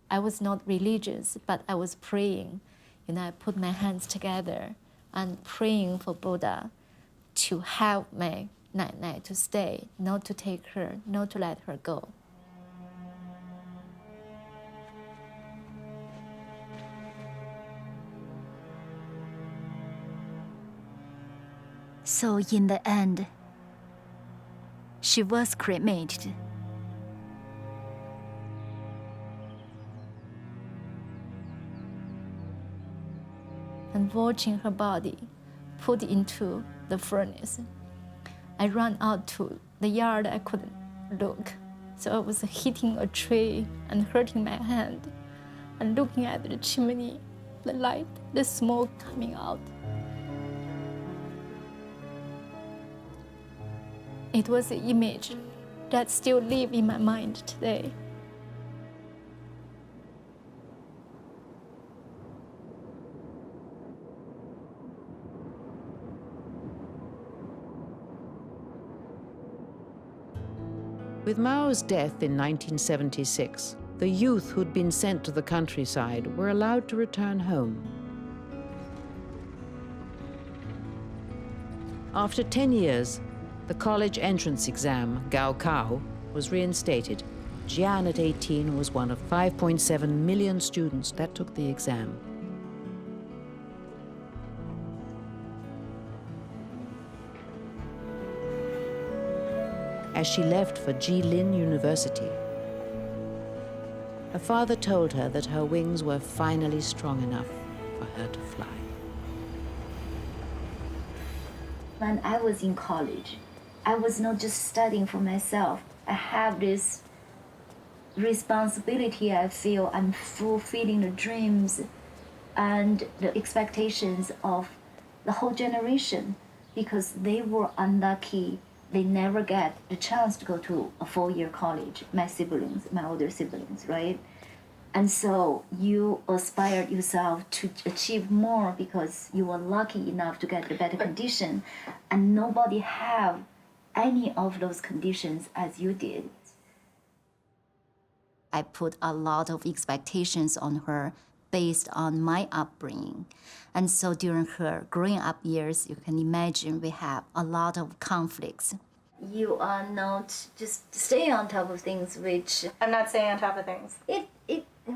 I was not religious, but I was praying. I put my hands together and praying for Buddha to help my Nai to stay, not to take her, not to let her go. So in the end, she was cremated. And watching her body put into the furnace, I ran out to the yard. I couldn't look. So I was hitting a tree and hurting my hand and looking at the chimney, the light, the smoke coming out. It was an image that still lives in my mind today. With Mao's death in 1976, the youth who'd been sent to the countryside were allowed to return home. After 10 years, the college entrance exam, Gaokao, was reinstated. Jian at 18 was one of 5.7 million students that took the exam. As she left for Jilin University, her father told her that her wings were finally strong enough for her to fly. When I was in college, I was not just studying for myself. I have this responsibility. I feel I'm fulfilling the dreams and the expectations of the whole generation, because they were unlucky. They never get the chance to go to a 4-year college, my siblings, my older siblings, right? And so you aspired yourself to achieve more because you were lucky enough to get a better condition, and nobody have any of those conditions as you did. I put a lot of expectations on her based on my upbringing. And so during her growing up years, you can imagine we have a lot of conflicts. You are not just staying on top of things, which I'm not staying on top of things. it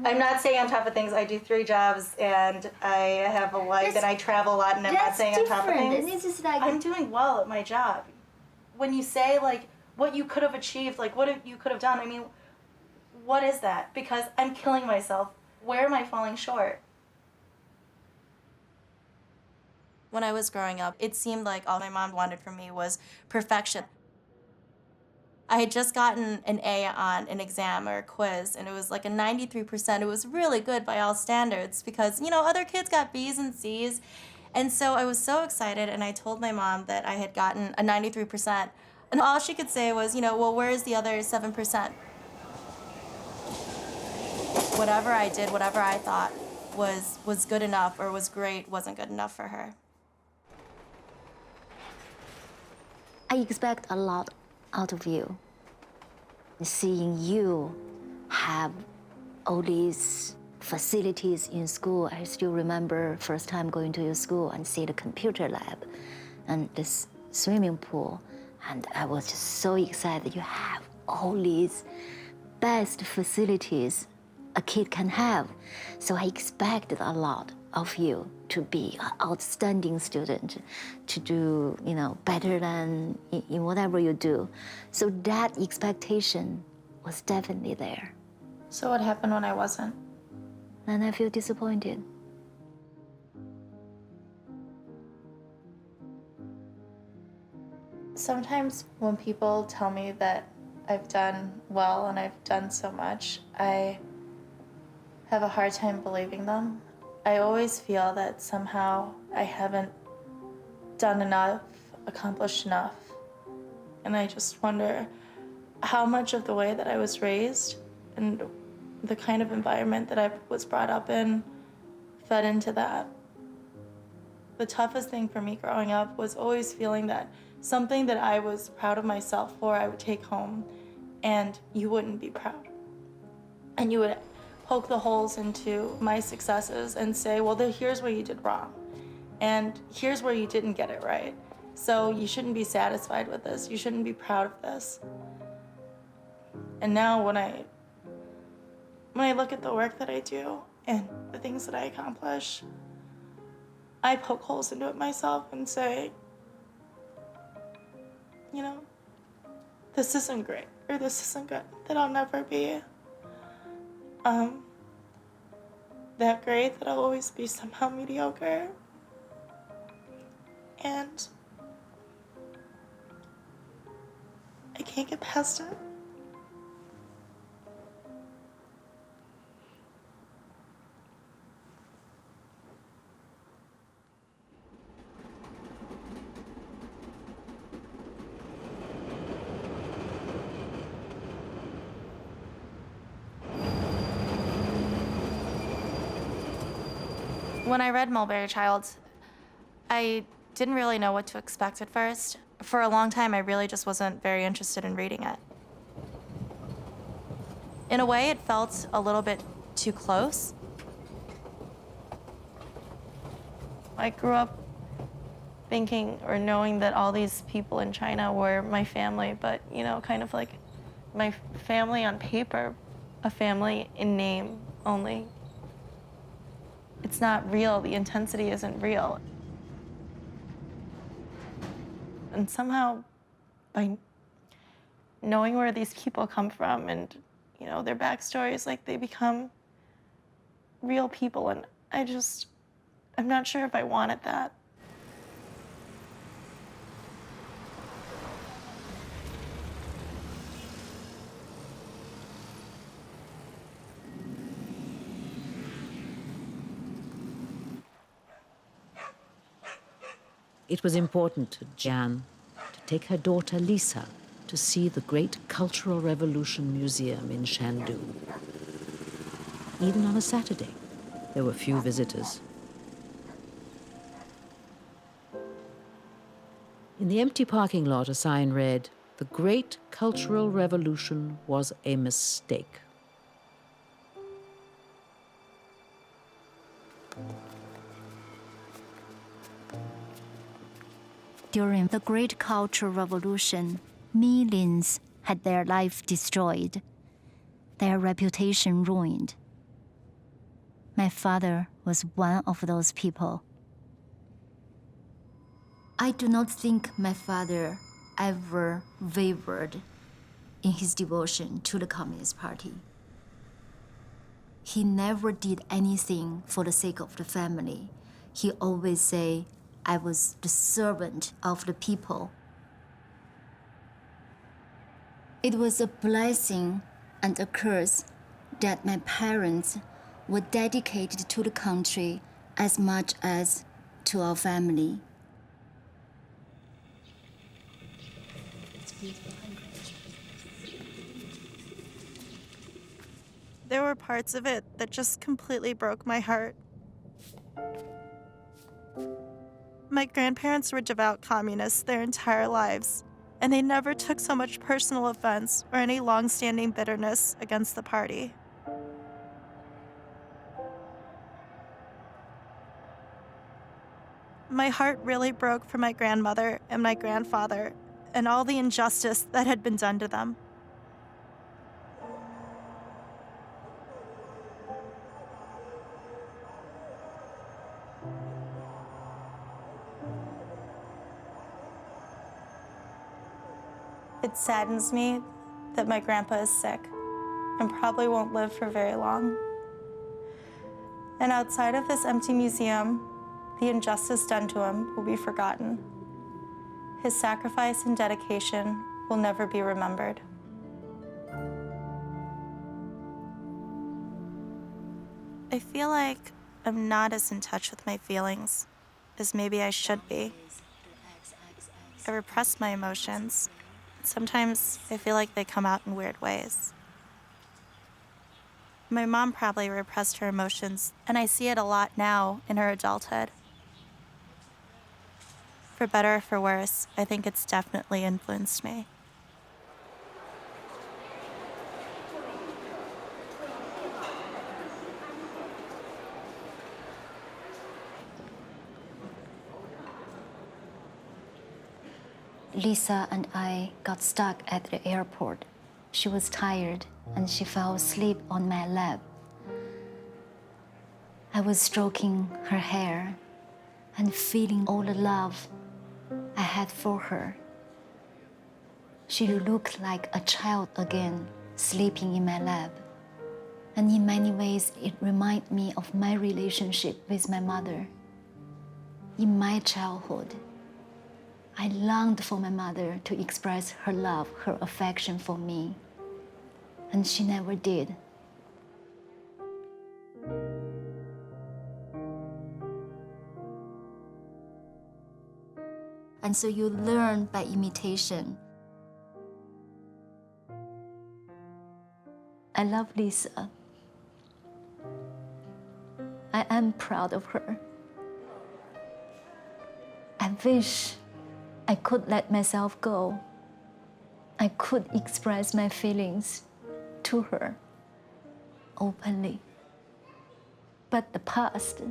I'm not staying on top of things. I do 3 jobs and I have a life and I travel a lot and I'm not staying on top of things. And it's just like I'm doing well at my job. When you say like what you could have achieved, like what you could have done, I mean, what is that? Because I'm killing myself. Where am I falling short? When I was growing up, it seemed like all my mom wanted from me was perfection. I had just gotten an A on an exam or a quiz, and it was like a 93%. It was really good by all standards because, you know, other kids got B's and C's. And so I was so excited, and I told my mom that I had gotten a 93%. And all she could say was, you know, well, where's the other 7%? Whatever I did, whatever I thought was good enough or was great wasn't good enough for her. I expect a lot out of you. Seeing you have all these facilities in school, I still remember first time going to your school and see the computer lab and this swimming pool, and I was just so excited. You have all these best facilities a kid can have. So I expected a lot of you to be an outstanding student, to do, you know, better than in whatever you do. So that expectation was definitely there. So what happened when I wasn't? And I feel disappointed. Sometimes when people tell me that I've done well and I've done so much, I have a hard time believing them. I always feel that somehow I haven't done enough, accomplished enough. And I just wonder how much of the way that I was raised and the kind of environment that I was brought up in fed into that. The toughest thing for me growing up was always feeling that something that I was proud of myself for, I would take home and you wouldn't be proud. And you would poke the holes into my successes and say, well, here's where you did wrong. And here's where you didn't get it right. So you shouldn't be satisfied with this. You shouldn't be proud of this. And now when I look at the work that I do and the things that I accomplish, I poke holes into it myself and say, you know, this isn't great or this isn't good, that I'll never be that great, that I'll always be somehow mediocre. And I can't get past it. When I read Mulberry Child, I didn't really know what to expect at first. For a long time, I really just wasn't very interested in reading it. In a way, it felt a little bit too close. I grew up thinking or knowing that all these people in China were my family, but, you know, kind of like my family on paper, a family in name only. It's not real, the intensity isn't real. And somehow, by knowing where these people come from and, you know, their backstories, like, they become real people, and I'm not sure if I wanted that. It was important to Jian to take her daughter Lisa to see the Great Cultural Revolution Museum in Shandu. Even on a Saturday, there were few visitors. In the empty parking lot, a sign read, "The Great Cultural Revolution was a mistake." During the Great Cultural Revolution, millions had their life destroyed, their reputation ruined. My father was one of those people. I do not think my father ever wavered in his devotion to the Communist Party. He never did anything for the sake of the family. He always said, I was the servant of the people. It was a blessing and a curse that my parents were dedicated to the country as much as to our family. There were parts of it that just completely broke my heart. My grandparents were devout communists their entire lives, and they never took so much personal offense or any long-standing bitterness against the party. My heart really broke for my grandmother and my grandfather and all the injustice that had been done to them. It saddens me that my grandpa is sick and probably won't live for very long. And outside of this empty museum, the injustice done to him will be forgotten. His sacrifice and dedication will never be remembered. I feel like I'm not as in touch with my feelings as maybe I should be. I repress my emotions. Sometimes I feel like they come out in weird ways. My mom probably repressed her emotions, and I see it a lot now in her adulthood. For better or for worse, I think it's definitely influenced me. Lisa and I got stuck at the airport. She was tired and she fell asleep on my lap. I was stroking her hair and feeling all the love I had for her. She looked like a child again, sleeping in my lap. And in many ways, it reminded me of my relationship with my mother. In my childhood, I longed for my mother to express her love, her affection for me, and she never did. And so you learn by imitation. I love Lisa. I am proud of her. I wish I could let myself go. I could express my feelings to her openly. But the past,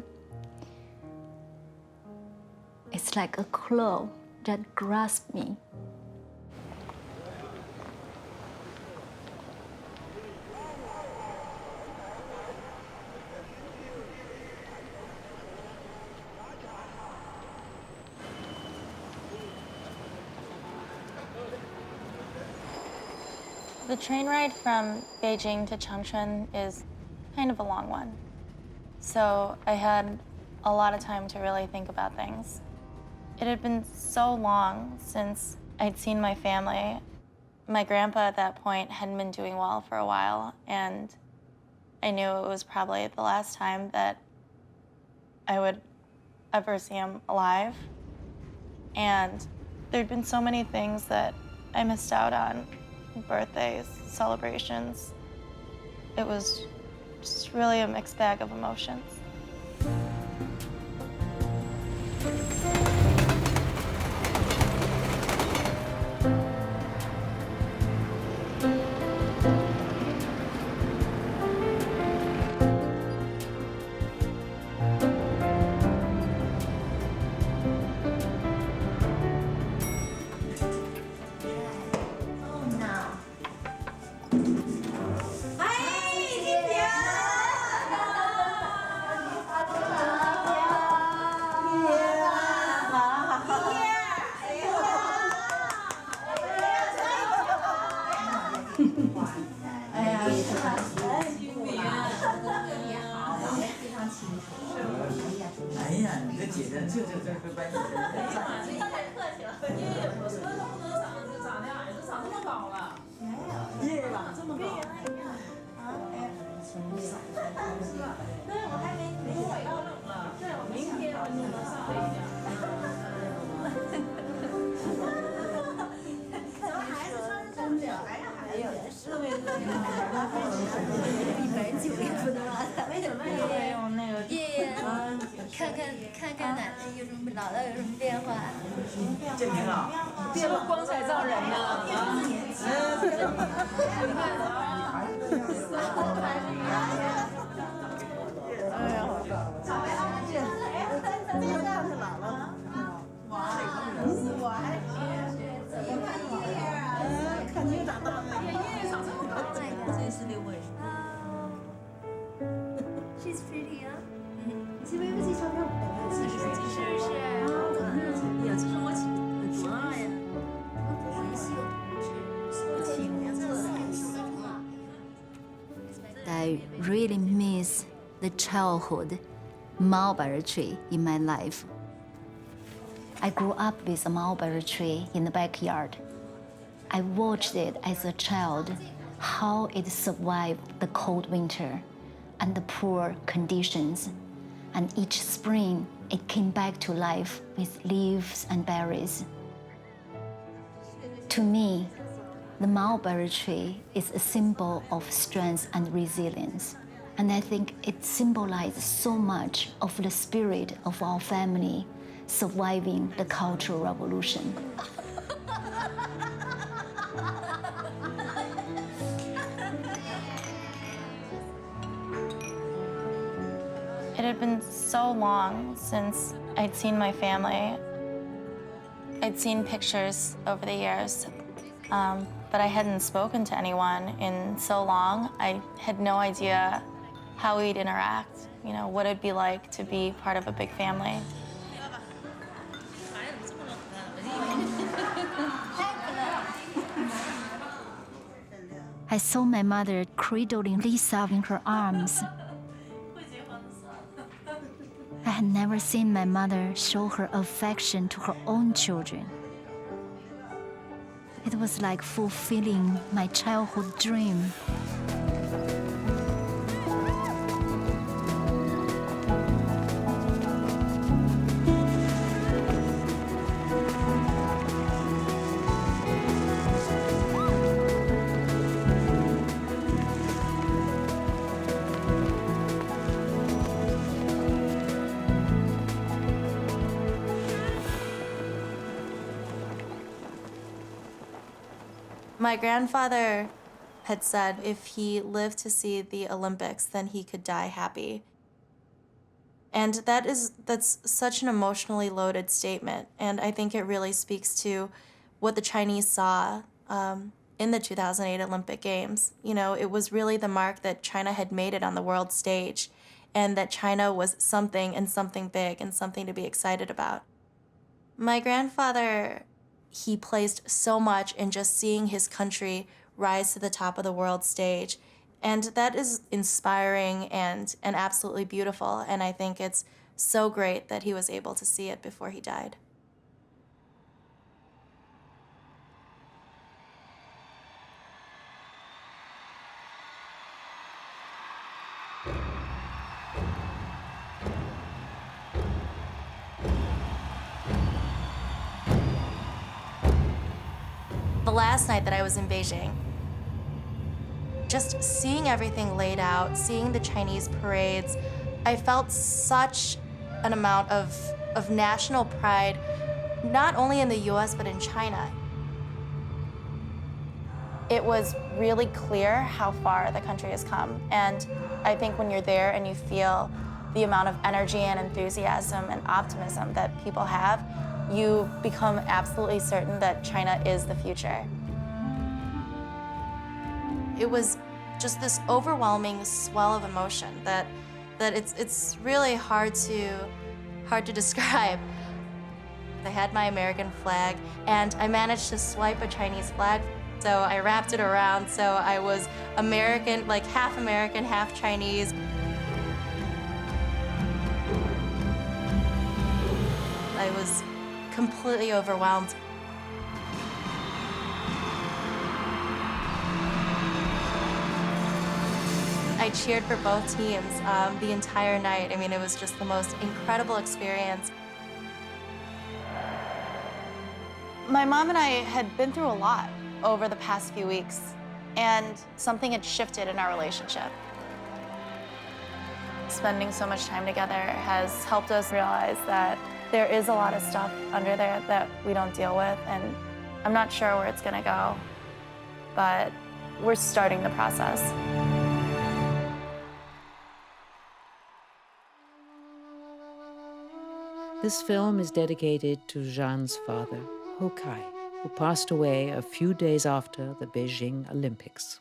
it's like a claw that grasps me. The train ride from Beijing to Changchun is kind of a long one. So I had a lot of time to really think about things. It had been so long since I'd seen my family. My grandpa at that point hadn't been doing well for a while, and I knew it was probably the last time that I would ever see him alive. And there'd been so many things that I missed out on. Birthdays, celebrations. It was just really a mixed bag of emotions. 哎呀，是吧？哎，辛苦了，特别好，非常清楚。哎呀，你这姐姐这关系。哎呀妈，这太客气了。爷爷说什么都不能长，就长那样，就长这么高了。爷爷长这么高。啊，哎。是吧？对，我还没高冷了。对，我明天我就能上北京。怎么孩子穿着这么点？哎呀，孩子也是。190也不能让他。没准备用那个。爷爷，看看奶奶有什么姥姥有什么变化？建平啊，变了光彩照人呢。哎呀，草莓阿姐，这个样子姥姥。哇，我还怎么看爷爷啊？看你长大了，爷爷长这么高，这是刘伟。She's pretty, huh? 你为不起钞票？是。呀，这是我起的多大呀？I really miss the childhood mulberry tree in my life. I grew up with a mulberry tree in the backyard. I watched it as a child, how it survived the cold winter and the poor conditions. And each spring, it came back to life with leaves and berries. To me, the mulberry tree is a symbol of strength and resilience. And I think it symbolizes so much of the spirit of our family surviving the Cultural Revolution. It had been so long since I'd seen my family. I'd seen pictures over the years, but I hadn't spoken to anyone in so long. I had no idea how we'd interact, what it'd be like to be part of a big family. I saw my mother cradling Lisa in her arms. I had never seen my mother show her affection to her own children. It was like fulfilling my childhood dream. My grandfather had said if he lived to see the Olympics, then he could die happy. And that's such an emotionally loaded statement. And I think it really speaks to what the Chinese saw in the 2008 Olympic Games. It was really the mark that China had made it on the world stage, and that China was something, and something big, and something to be excited about. My grandfather, he placed so much in just seeing his country rise to the top of the world stage. And that is inspiring and absolutely beautiful. And I think it's so great that he was able to see it before he died. The last night that I was in Beijing, just seeing everything laid out, seeing the Chinese parades, I felt such an amount of national pride, not only in the US, but in China. It was really clear how far the country has come. And I think when you're there and you feel the amount of energy and enthusiasm and optimism that people have, you become absolutely certain that China is the future. It was just this overwhelming swell of emotion that it's really hard to describe. I had my American flag, and I managed to swipe a Chinese flag So I wrapped it around, so I was American, like half American, half Chinese. I was completely overwhelmed. I cheered for both teams the entire night. I mean, it was just the most incredible experience. My mom and I had been through a lot over the past few weeks, and something had shifted in our relationship. Spending so much time together has helped us realize that there is a lot of stuff under there that we don't deal with, and I'm not sure where it's gonna go, but we're starting the process. This film is dedicated to Jian's father, Ho Kai, who passed away a few days after the Beijing Olympics.